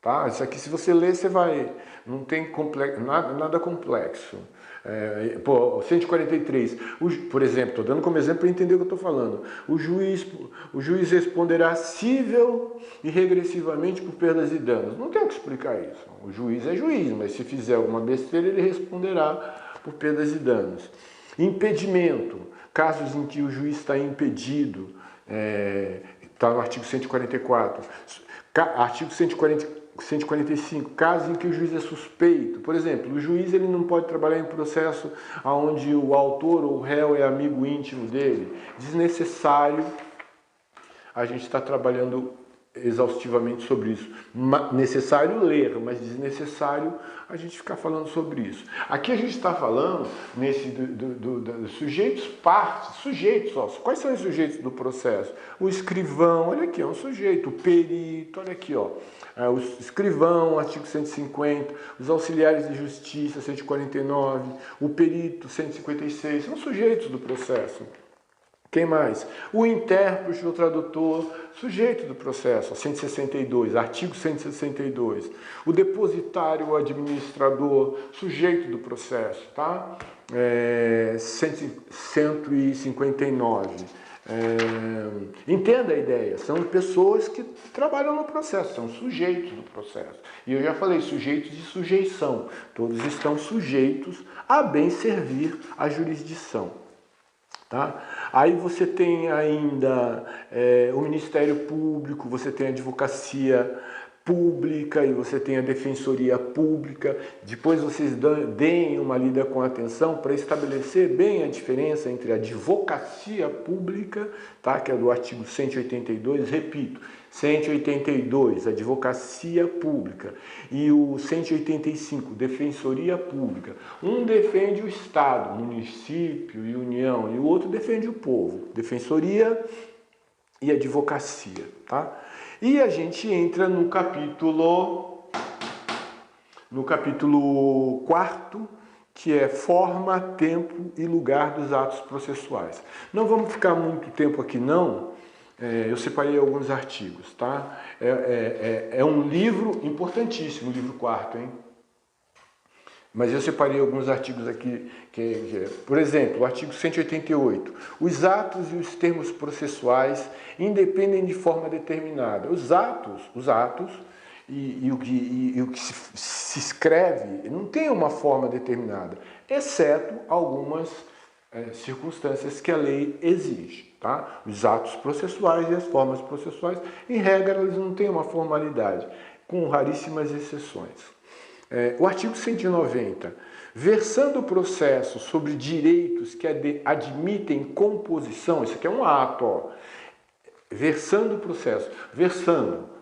Tá? Isso aqui, se você ler, você vai... Não tem nada complexo. 143, por exemplo, estou dando como exemplo para entender o que eu estou falando. O juiz responderá cível e regressivamente por perdas e danos. Não tem o que explicar isso. O juiz é juiz, mas se fizer alguma besteira, ele responderá por perdas e danos. Impedimento, casos em que o juiz está impedido, está no artigo 144. Artigo 145, casos em que o juiz é suspeito. Por exemplo, o juiz ele não pode trabalhar em processo onde o autor ou o réu é amigo íntimo dele. Desnecessário a gente está trabalhando exaustivamente sobre isso. Necessário ler, mas desnecessário a gente ficar falando sobre isso. Aqui a gente está falando sujeitos, partes, sujeitos. Ó. Quais são os sujeitos do processo? O escrivão, olha aqui, é um sujeito. O perito, olha aqui, ó. O escrivão, artigo 150. Os auxiliares de justiça, 149. O perito, 156. São sujeitos do processo. Quem mais? O intérprete, o tradutor, sujeito do processo, 162, artigo 162. O depositário, o administrador, sujeito do processo, tá? 159. Entenda a ideia, são pessoas que trabalham no processo, são sujeitos do processo. E eu já falei, sujeitos de sujeição, todos estão sujeitos a bem servir a jurisdição. Tá? Aí você tem ainda o Ministério Público, você tem a Advocacia Pública e você tem a Defensoria Pública. Depois vocês deem uma lida com atenção para estabelecer bem a diferença entre a Advocacia Pública, tá? Que é do artigo 182, repito, 182, Advocacia Pública, e o 185, Defensoria Pública. Um defende o Estado, município e União, e o outro defende o povo, Defensoria e Advocacia, tá? E a gente entra no capítulo 4º, que é forma, tempo e lugar dos atos processuais. Não vamos ficar muito tempo aqui não, eu separei alguns artigos, tá? É um livro importantíssimo, o livro 4º, hein? Mas eu separei alguns artigos aqui, por exemplo, o artigo 188. Os atos e os termos processuais independem de forma determinada. Os atos e o que se escreve não tem uma forma determinada, exceto algumas circunstâncias que a lei exige. Tá? Os atos processuais e as formas processuais, em regra, eles não têm uma formalidade, com raríssimas exceções. O artigo 190, versando o processo sobre direitos que admitem composição, isso aqui é um ato, ó, versando o processo,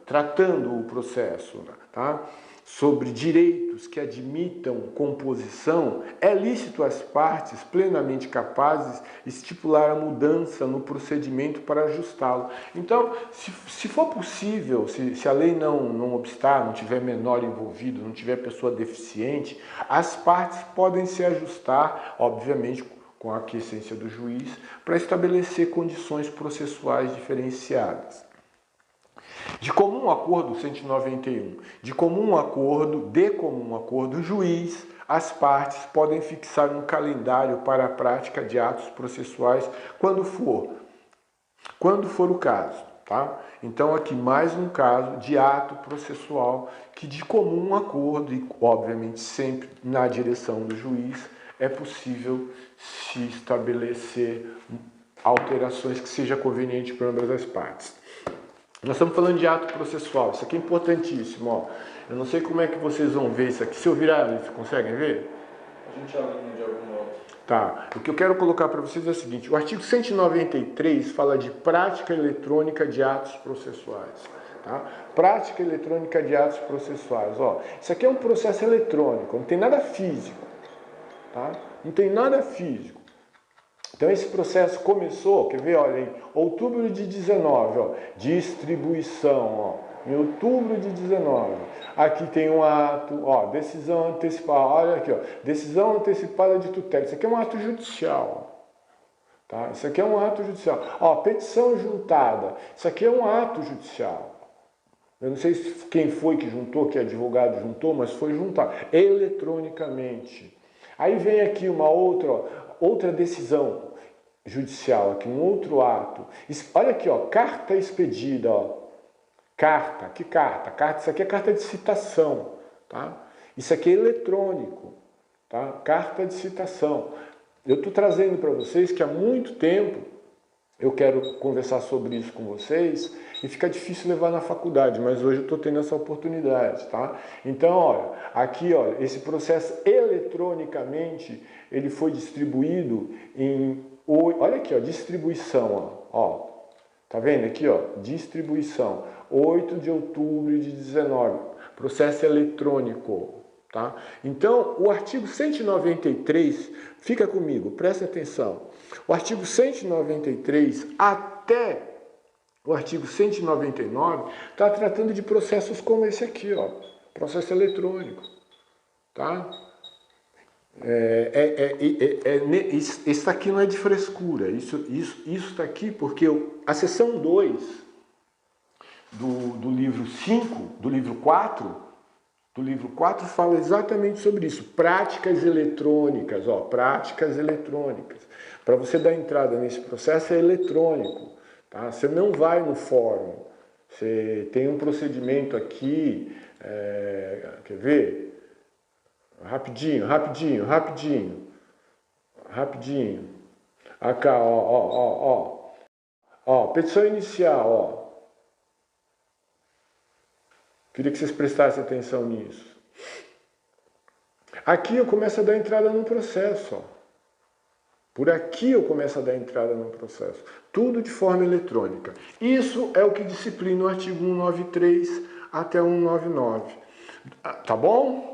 tratando o processo, tá? Sobre direitos que admitam composição, é lícito às partes plenamente capazes estipular a mudança no procedimento para ajustá-lo. Então, se for possível, se a lei não obstar, não tiver menor envolvido, não tiver pessoa deficiente, as partes podem se ajustar, obviamente, com a aquiescência do juiz, para estabelecer condições processuais diferenciadas. De comum acordo, 191, de comum acordo, o juiz, as partes podem fixar um calendário para a prática de atos processuais quando for o caso, tá? Então aqui mais um caso de ato processual que de comum acordo e obviamente sempre na direção do juiz é possível se estabelecer alterações que seja conveniente para ambas as partes. Nós estamos falando de ato processual, isso aqui é importantíssimo, ó. Eu não sei como é que vocês vão ver isso aqui. Se eu virar, vocês conseguem ver? A gente alinha de algum modo. Tá, o que eu quero colocar para vocês é o seguinte, o artigo 193 fala de prática eletrônica de atos processuais. Tá? Prática eletrônica de atos processuais, ó. Isso aqui é um processo eletrônico, não tem nada físico, tá? Não tem nada físico. Então esse processo começou, quer ver, olha, em outubro de 19, ó, distribuição, ó, Em outubro de 19. Aqui tem um ato, ó, decisão antecipada, olha aqui, ó, decisão antecipada de tutela. Isso aqui é um ato judicial, tá? Isso aqui é um ato judicial. Ó, petição juntada. Isso aqui é um ato judicial. Eu não sei quem foi que juntou, que advogado juntou, mas foi juntar eletronicamente. Aí vem aqui uma outra decisão judicial, aqui um outro ato. Olha aqui, ó, carta expedida, ó. Carta, que carta? Isso aqui é carta de citação, tá? Isso aqui é eletrônico, tá? Carta de citação. Eu estou trazendo para vocês que há muito tempo eu quero conversar sobre isso com vocês e fica difícil levar na faculdade, mas hoje eu estou tendo essa oportunidade, tá? Então, olha, aqui, olha, esse processo eletronicamente, ele foi distribuído em, olha aqui, ó, distribuição, ó. Tá vendo aqui, ó, distribuição, 8 de outubro de 19, processo eletrônico, tá? Então, o artigo 193, fica comigo, presta atenção. O artigo 193 até o artigo 199 está tratando de processos como esse aqui, ó, processo eletrônico, tá? Isso aqui não é de frescura, isso está aqui porque a seção 2 do livro 5, do livro 4 fala exatamente sobre isso, práticas eletrônicas, ó, práticas eletrônicas. Para você dar entrada nesse processo é eletrônico, tá? Você não vai no fórum, você tem um procedimento aqui, quer ver? Rapidinho. Cá, ó, petição inicial, ó. Queria que vocês prestassem atenção nisso. Aqui eu começo a dar entrada no processo, ó. Por aqui eu começo a dar entrada no processo. Tudo de forma eletrônica. Isso é o que disciplina o artigo 193 até 199. Tá bom?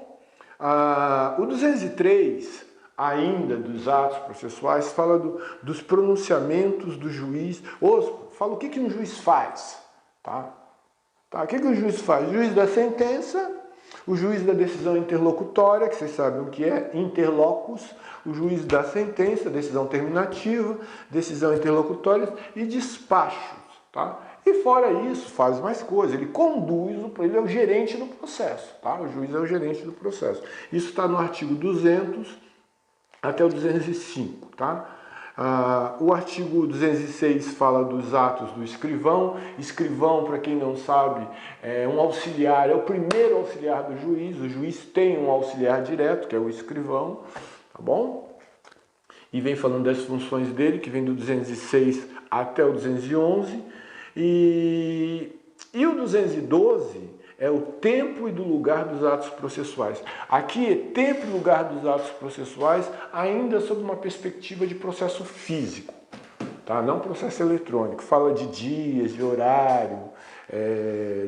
O 203, ainda dos atos processuais, fala dos pronunciamentos do juiz. Fala o que um juiz faz. Tá? O que o juiz faz? O juiz da sentença, o juiz da decisão interlocutória, que vocês sabem o que é, interlocus, o juiz da sentença, decisão terminativa, decisão interlocutória e despachos. Tá? E fora isso, faz mais coisas, ele conduz, ele é o gerente do processo, tá? O juiz é o gerente do processo. Isso está no artigo 200 até o 205, tá? O artigo 206 fala dos atos do escrivão. Escrivão, para quem não sabe, é um auxiliar, é o primeiro auxiliar do juiz. O juiz tem um auxiliar direto, que é o escrivão, tá bom? E vem falando das funções dele, que vem do 206 até o 211. E o 212 é o tempo e do lugar dos atos processuais. Aqui é tempo e lugar dos atos processuais ainda sob uma perspectiva de processo físico, tá? Não processo eletrônico. Fala de dias, de horário,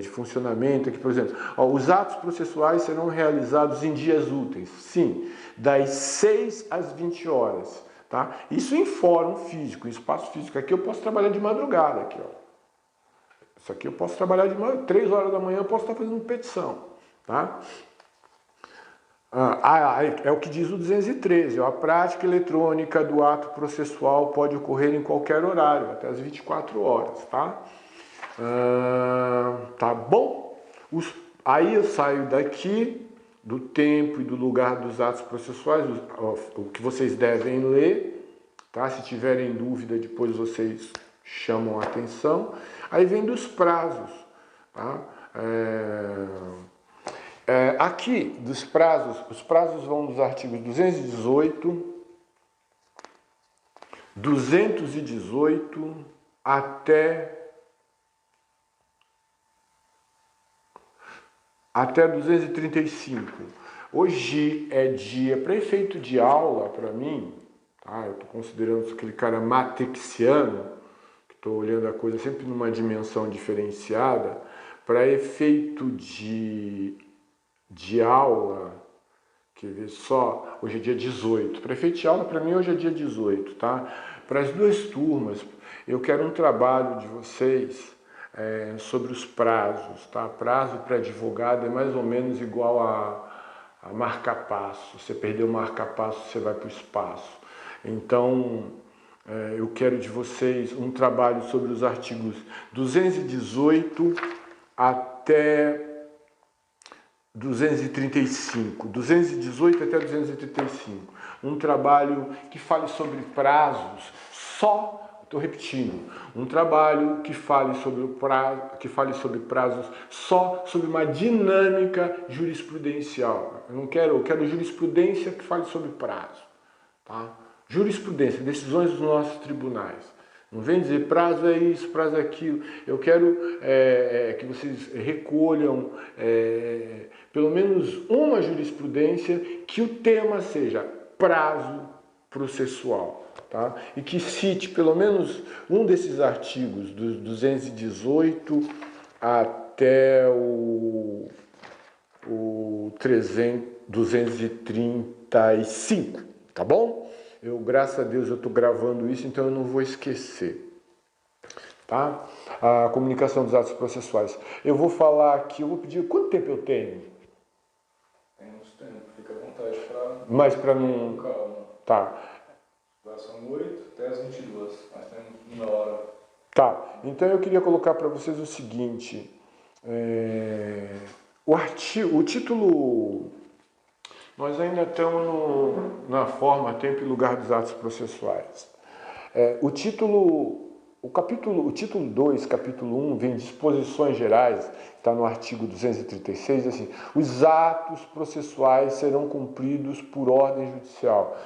de funcionamento. Aqui, por exemplo, os atos processuais serão realizados em dias úteis. Sim, das 6 às 20 horas. Tá? Isso em fórum físico, em espaço físico. Aqui eu posso trabalhar de madrugada. Aqui, ó. Isso aqui eu posso trabalhar de manhã, 3 horas da manhã eu posso estar fazendo petição, tá? É o que diz o 213, ó, a prática eletrônica do ato processual pode ocorrer em qualquer horário, até as 24 horas, tá? Tá bom? Aí eu saio daqui do tempo e do lugar dos atos processuais, o que vocês devem ler, tá? Se tiverem dúvida, depois vocês chamam a atenção. Aí vem dos prazos. Tá? Aqui, dos prazos, os prazos vão dos artigos 218 até 235. Hoje é dia prefeito de aula para mim, tá? Eu estou considerando aquele cara matexiano, estou olhando a coisa sempre numa dimensão diferenciada, para efeito de aula, quer ver só, hoje é dia 18, para efeito de aula para mim hoje é dia 18, tá? Para as duas turmas, eu quero um trabalho de vocês sobre os prazos, tá? Prazo para advogado é mais ou menos igual a marca-passo. Você perdeu o marca-passo, você vai para o espaço. Então, eu quero de vocês um trabalho sobre os artigos 218 até 235, 218 até 235. Um trabalho que fale sobre prazos só, estou repetindo, um trabalho que fale sobre prazos só sobre uma dinâmica jurisprudencial. Eu quero jurisprudência que fale sobre prazo, tá? Jurisprudência, decisões dos nossos tribunais. Não vem dizer prazo é isso, prazo é aquilo. Eu quero que vocês recolham pelo menos uma jurisprudência que o tema seja prazo processual, tá? E que cite pelo menos um desses artigos, dos 218 até o 235, tá bom? Graças a Deus, eu estou gravando isso, então eu não vou esquecer, tá? A comunicação dos atos processuais. Eu vou falar aqui, eu vou pedir, quanto tempo eu tenho? Tem uns tempos, fica à vontade para... Mas para não... Calma. Tá. Já são 8 até as 22, mas tem uma hora. Tá, então eu queria colocar para vocês o seguinte, o título... Nós ainda estamos na forma, tempo e lugar dos atos processuais. O título 2, capítulo 1, vem disposições gerais, está no artigo 236, assim, os atos processuais serão cumpridos por ordem judicial.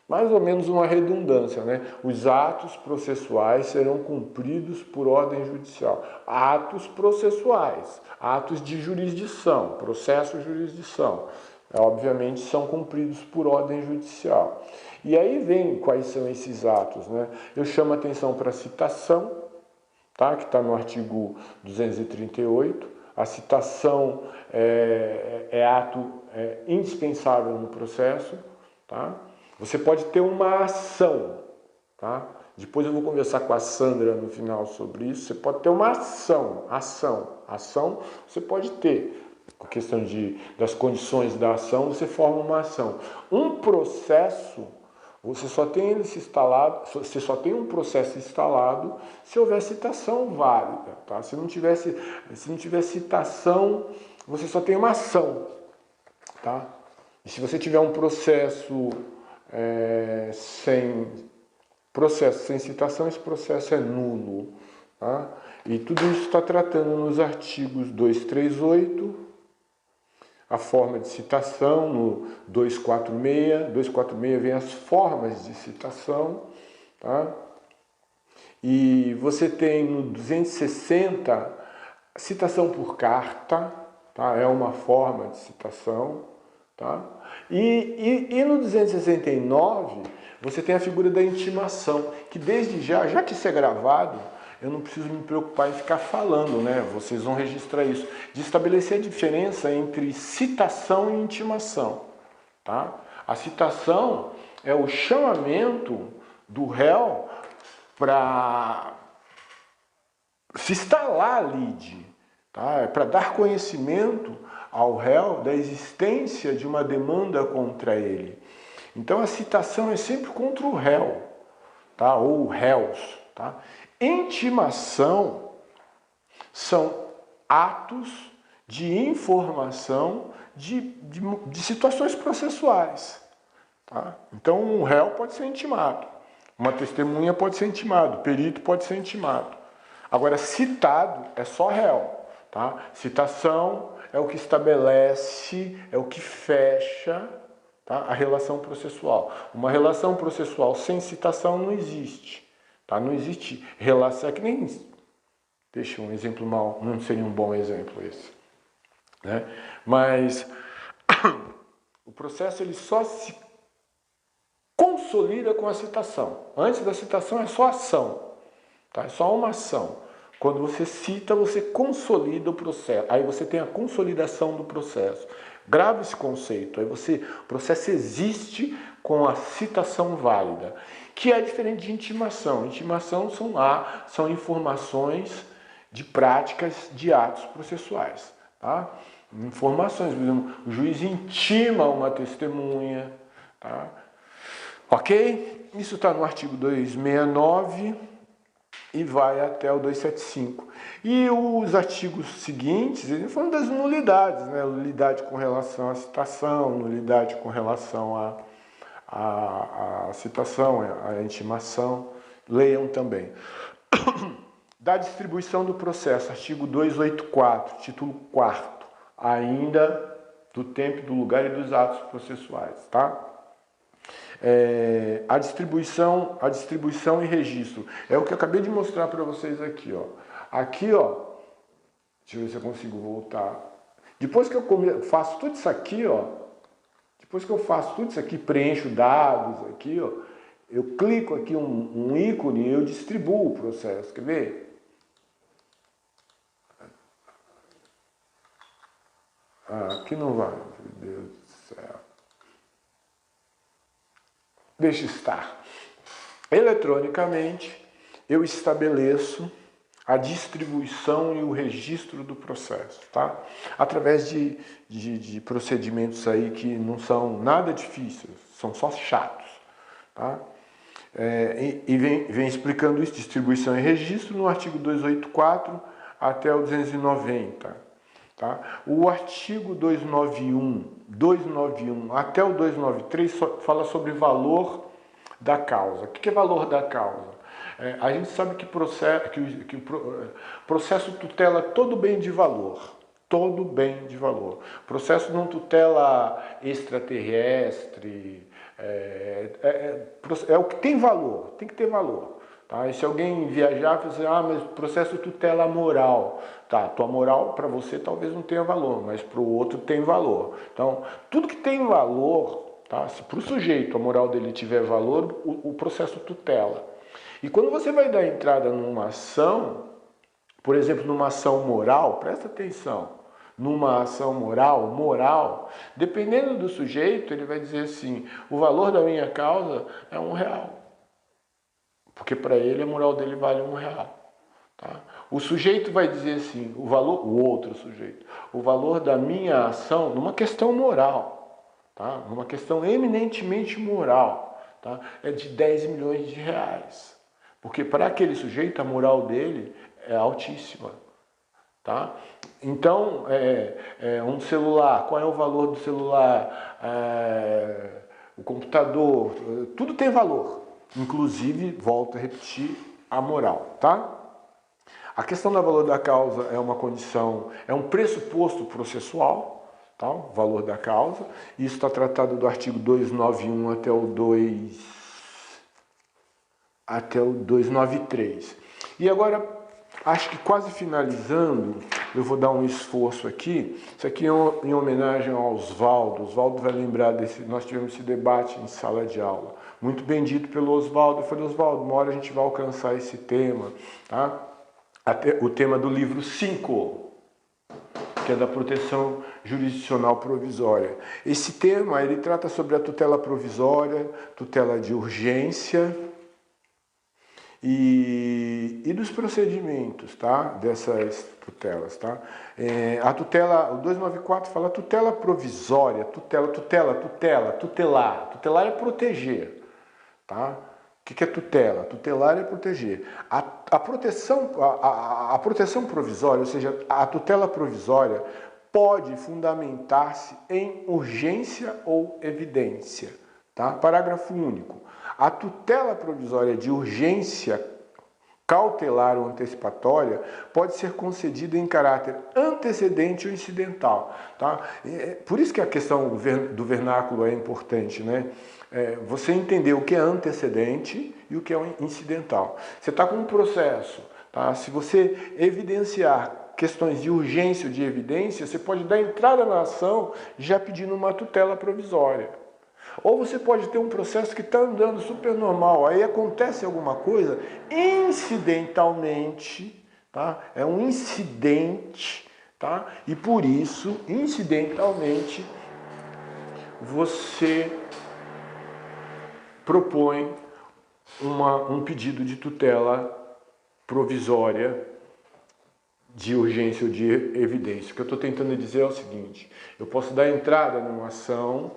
Mais ou menos uma redundância, né? Os atos processuais serão cumpridos por ordem judicial. Atos processuais, atos de jurisdição, processo jurisdição, obviamente são cumpridos por ordem judicial. E aí vem quais são esses atos, né? Eu chamo a atenção para a citação, tá? Que está no artigo 238. A citação é ato indispensável no processo, tá? Você pode ter uma ação, tá? Depois eu vou conversar com a Sandra no final sobre isso. Você pode ter uma ação você pode ter. Com a questão das condições da ação, você forma uma ação. Um processo, você só tem um processo instalado se houver citação válida, tá? Se não tiver citação, você só tem uma ação, tá? E se você tiver um processo sem citação, esse processo é nulo, tá? E tudo isso está tratando nos artigos 238, a forma de citação, no 246 vem as formas de citação, tá? E você tem no 260 citação por carta, tá? É uma forma de citação, tá? E no 269, você tem a figura da intimação, que desde já que isso é gravado, eu não preciso me preocupar em ficar falando, né? Vocês vão registrar isso, de estabelecer a diferença entre citação e intimação, tá? A citação é o chamamento do réu para se instalar a lide, tá? É para dar conhecimento ao réu da existência de uma demanda contra ele. Então a citação é sempre contra o réu, tá? Ou réus, tá? Intimação são atos de informação de situações processuais, tá? Então um réu pode ser intimado, uma testemunha pode ser intimado, perito pode ser intimado. Agora citado é só réu, tá? Citação é o que estabelece, é o que fecha, tá? A relação processual. Uma relação processual sem citação não existe, tá? Não existe relação, é que nem... Deixa um exemplo mal, não seria um bom exemplo esse, né? Mas o processo ele só se consolida com a citação. Antes da citação é só ação, tá? É só uma ação. Quando você cita, você consolida o processo. Aí você tem a consolidação do processo. Grave esse conceito. O processo existe com a citação válida. que é diferente de intimação. Intimação são informações de práticas de atos processuais. Tá? Informações, por exemplo, o juiz intima uma testemunha. Tá? Ok? Isso está no artigo 269 e vai até o 275. E os artigos seguintes, eles falam das nulidades, né? Nulidade com relação à citação, nulidade com relação à citação, à intimação. Leiam também. Da distribuição do processo, artigo 284, título 4º, ainda do tempo, do lugar e dos atos processuais, tá? A distribuição e registro. É o que eu acabei de mostrar para vocês aqui, ó. Aqui, ó, deixa eu ver se eu consigo voltar. Depois que eu faço tudo isso aqui, ó, preencho dados aqui, ó, eu clico aqui um ícone e eu distribuo o processo. Quer ver? Aqui não vai, meu Deus do céu. Deixa estar. Eletronicamente, eu estabeleço a distribuição e o registro do processo, tá? Através de procedimentos aí que não são nada difíceis, são só chatos, tá? E vem explicando isso, distribuição e registro, no artigo 284 até o 290. Tá? O artigo 291 até o 293 fala sobre valor da causa. O que é valor da causa? A gente sabe que o processo tutela todo bem de valor. Todo bem de valor. O processo não tutela extraterrestre. É o que tem valor, tem que ter valor. Tá? E se alguém viajar e falar, mas o processo tutela moral. Tá, tua moral para você talvez não tenha valor, mas para o outro tem valor. Então, tudo que tem valor, tá? Se para o sujeito a moral dele tiver valor, o processo tutela. E quando você vai dar entrada numa ação, por exemplo, numa ação moral, presta atenção, numa ação moral, dependendo do sujeito, ele vai dizer assim, o valor da minha causa é R$1. Porque para ele a moral dele vale R$1. Tá? O sujeito vai dizer assim, o outro sujeito, o valor da minha ação, numa questão moral, tá? Numa questão eminentemente moral, tá? É de R$10 milhões. Porque para aquele sujeito a moral dele é altíssima. Tá? Então, um celular, qual é o valor do celular? O computador, tudo tem valor. Inclusive, volto a repetir, a moral. Tá? A questão do valor da causa é uma condição, é um pressuposto processual, tá? O valor da causa. Isso está tratado do artigo 291 até o 293. E agora, acho que quase finalizando, eu vou dar um esforço aqui. Isso aqui é em homenagem ao Oswaldo. Oswaldo vai lembrar nós tivemos esse debate em sala de aula. Muito bem dito pelo Oswaldo. Eu falei, Oswaldo, uma hora a gente vai alcançar esse tema, tá? O tema do livro 5, que é da proteção jurisdicional provisória. Esse tema, ele trata sobre a tutela provisória, tutela de urgência e dos procedimentos, tá? Dessas tutelas, tá? A tutela, o 294 fala tutela provisória, tutelar. Tutelar é proteger, tá? O que é tutela? Tutelar é proteger. A proteção provisória, ou seja, a tutela provisória, pode fundamentar-se em urgência ou evidência. Tá? Parágrafo único. A tutela provisória de urgência cautelar ou antecipatória pode ser concedida em caráter antecedente ou incidental. Tá? Por isso que a questão do vernáculo é importante, né? Você entender o que é antecedente e o que é incidental. Você está com um processo, tá? Se você evidenciar questões de urgência ou de evidência, você pode dar entrada na ação já pedindo uma tutela provisória. Ou você pode ter um processo que está andando super normal, aí acontece alguma coisa incidentalmente, tá? É um incidente, tá? E por isso, incidentalmente, você propõe um pedido de tutela provisória de urgência ou de evidência. O que eu estou tentando dizer é o seguinte: eu posso dar entrada numa ação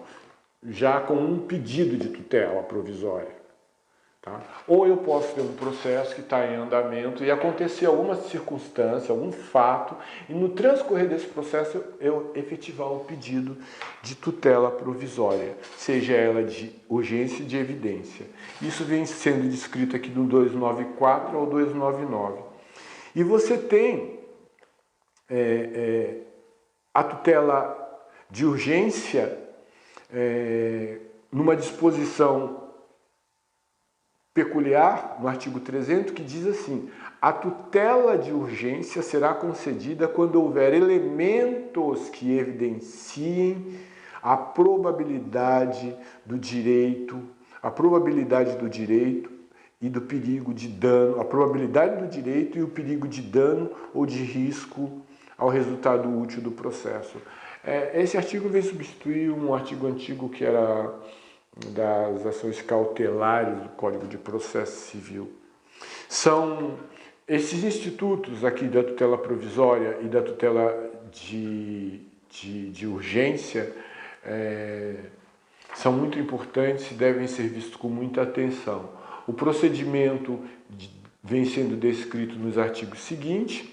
já com um pedido de tutela provisória. Tá? Ou eu posso ter um processo que está em andamento e acontecer alguma circunstância, algum fato, e no transcorrer desse processo eu efetivar o pedido de tutela provisória, seja ela de urgência e de evidência. Isso vem sendo descrito aqui do 294 ao 299. E você tem a tutela de urgência numa disposição peculiar, no artigo 300, que diz assim: a tutela de urgência será concedida quando houver elementos que evidenciem a probabilidade do direito e do perigo de dano, a probabilidade do direito e o perigo de dano ou de risco ao resultado útil do processo. Esse artigo vem substituir um artigo antigo que era das ações cautelares do Código de Processo Civil. São esses institutos aqui da tutela provisória e da tutela de urgência são muito importantes e devem ser vistos com muita atenção. O procedimento vem sendo descrito nos artigos seguintes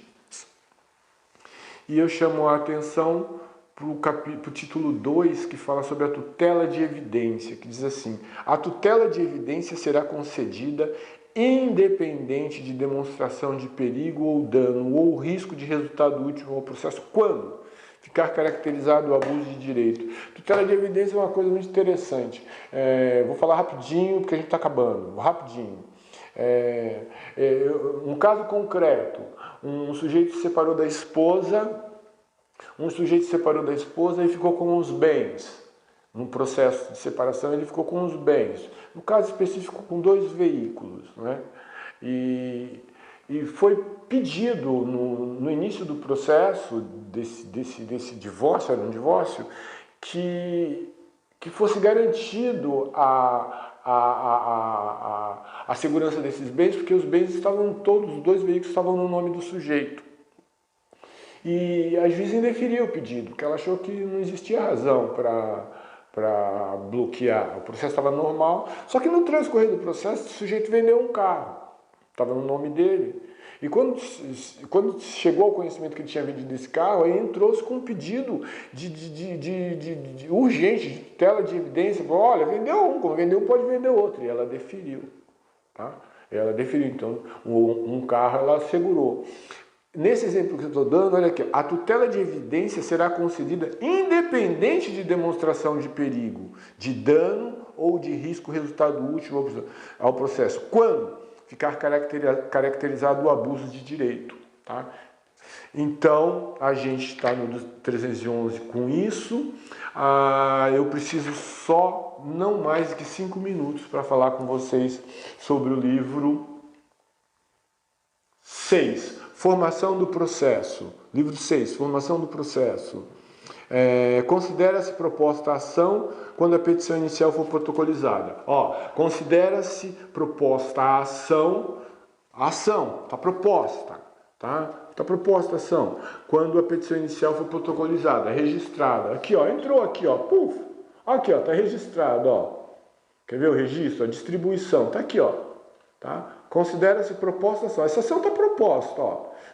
e eu chamo a atenção para o título 2, que fala sobre a tutela de evidência, que diz assim: a tutela de evidência será concedida independente de demonstração de perigo ou dano ou risco de resultado útil ao processo, quando ficar caracterizado o abuso de direito. Tutela de evidência é uma coisa muito interessante. Vou falar rapidinho, porque a gente está acabando. Rapidinho. Um caso concreto: um sujeito se separou da esposa. E ficou com os bens. No processo de separação, ele ficou com os bens. No caso específico, com 2 veículos. Né? E foi pedido no início do processo desse divórcio, era um divórcio, que fosse garantido a segurança desses bens, porque os bens estavam todos, os 2 veículos estavam no nome do sujeito. E a juíza indeferiu o pedido, porque ela achou que não existia razão para bloquear. O processo estava normal, só que no transcorrer do processo, o sujeito vendeu um carro, estava no nome dele. E quando chegou ao conhecimento que ele tinha vendido esse carro, aí entrou-se com um pedido de urgente, de tutela de evidência. Falou: olha, vendeu um, como vendeu um pode vender outro. E ela deferiu. Tá? Então, um carro ela assegurou. Nesse exemplo que eu estou dando, olha aqui, a tutela de evidência será concedida independente de demonstração de perigo, de dano ou de risco resultado útil ao processo, quando ficar caracterizado o abuso de direito. Tá? Então, a gente está no 311 com isso. Eu preciso só não mais que 5 minutos para falar com vocês sobre o livro 6. Formação do processo. Livro 6, formação do processo. Considera-se proposta a ação quando a petição inicial for protocolizada. Considera-se proposta a ação, está proposta, tá? Está proposta a ação quando a petição inicial for protocolizada, registrada. Aqui, entrou aqui, puf. Aqui, está registrado, Quer ver o registro? A distribuição, está aqui, tá? Considera-se proposta a ação. Essa ação está proposta,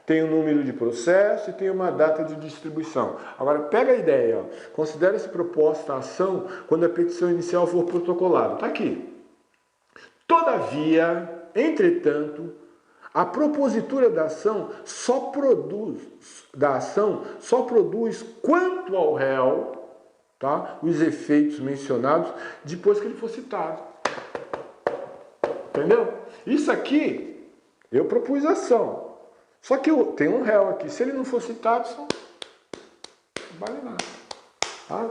Tem um número de processo e tem uma data de distribuição. Agora, pega a ideia, Considera-se proposta a ação quando a petição inicial for protocolada. Está aqui. Todavia, entretanto, a propositura da ação só produz quanto ao réu, tá? Os efeitos mencionados depois que ele for citado. Entendeu? Isso aqui, eu propus a ação. Só que tem um réu aqui. Se ele não for citado, não vale nada. Tá?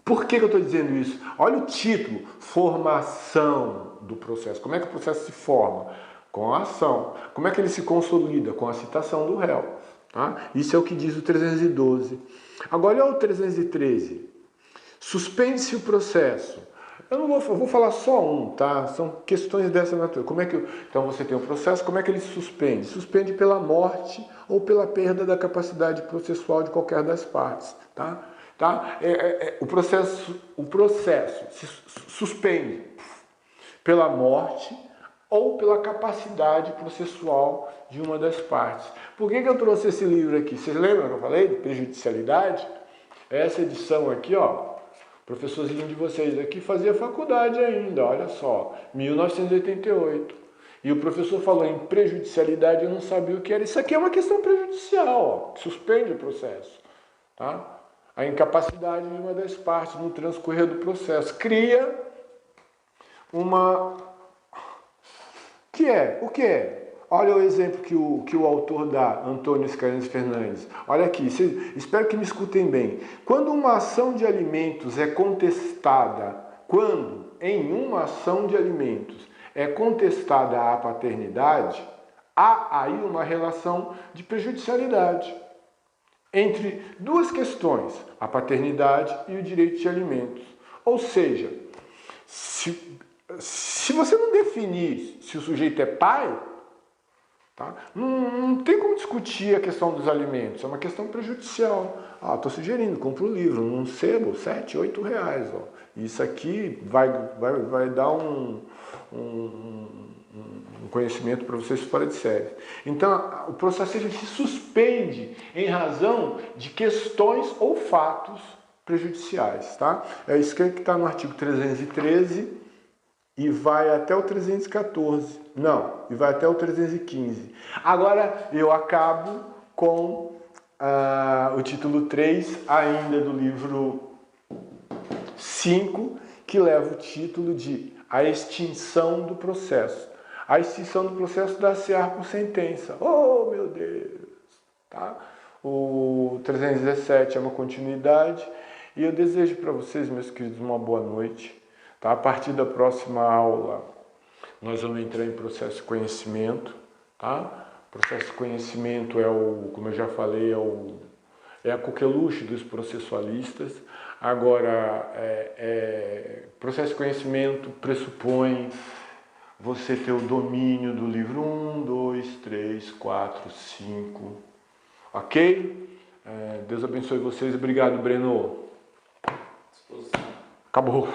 Por que eu estou dizendo isso? Olha o título, formação do processo. Como é que o processo se forma? Com a ação. Como é que ele se consolida? Com a citação do réu. Tá? Isso é o que diz o 312. Agora olha o 313. Suspende-se o processo. Eu vou falar só um, tá? São questões dessa natureza. Então você tem um processo, como é que ele se suspende? Suspende pela morte ou pela perda da capacidade processual de qualquer das partes, tá? O processo se suspende pela morte ou pela capacidade processual de uma das partes. Por que eu trouxe esse livro aqui? Vocês lembram que eu falei de prejudicialidade? Essa edição aqui, ó, o professorzinho de vocês aqui fazia faculdade ainda, olha só, 1988. E o professor falou em prejudicialidade, eu não sabia o que era. Isso aqui é uma questão prejudicial, ó, que suspende o processo, tá? A incapacidade de uma das partes no transcorrer do processo cria uma... O que é? Olha o exemplo que o autor dá, Antônio Scarenzi Fernandes. Olha aqui, espero que me escutem bem. Quando uma ação de alimentos é contestada, em uma ação de alimentos é contestada a paternidade, há aí uma relação de prejudicialidade entre duas questões, a paternidade e o direito de alimentos. Ou seja, se você não definir se o sujeito é pai, tá? Não tem como discutir a questão dos alimentos, é uma questão prejudicial. Estou sugerindo, compra um livro, num sebo, 7, 8 reais. Ó. Isso aqui vai dar um conhecimento para vocês fora de série. Então, o processo se suspende em razão de questões ou fatos prejudiciais. Tá? É isso que está no artigo 313 e vai até o 314. Não, e vai até o 315. Agora eu acabo com o título 3, ainda do livro 5, que leva o título de A Extinção do Processo. A extinção do processo dá-se por sentença. Oh, meu Deus! Tá? O 317 é uma continuidade. E eu desejo para vocês, meus queridos, uma boa noite. Tá? A partir da próxima aula, nós vamos entrar em processo de conhecimento. Tá? Processo de conhecimento como eu já falei, é a coqueluche dos processualistas. Agora, processo de conhecimento pressupõe você ter o domínio do livro 1, 2, 3, 4, 5. Ok? Deus abençoe vocês. Obrigado, Breno. Disposição. Acabou.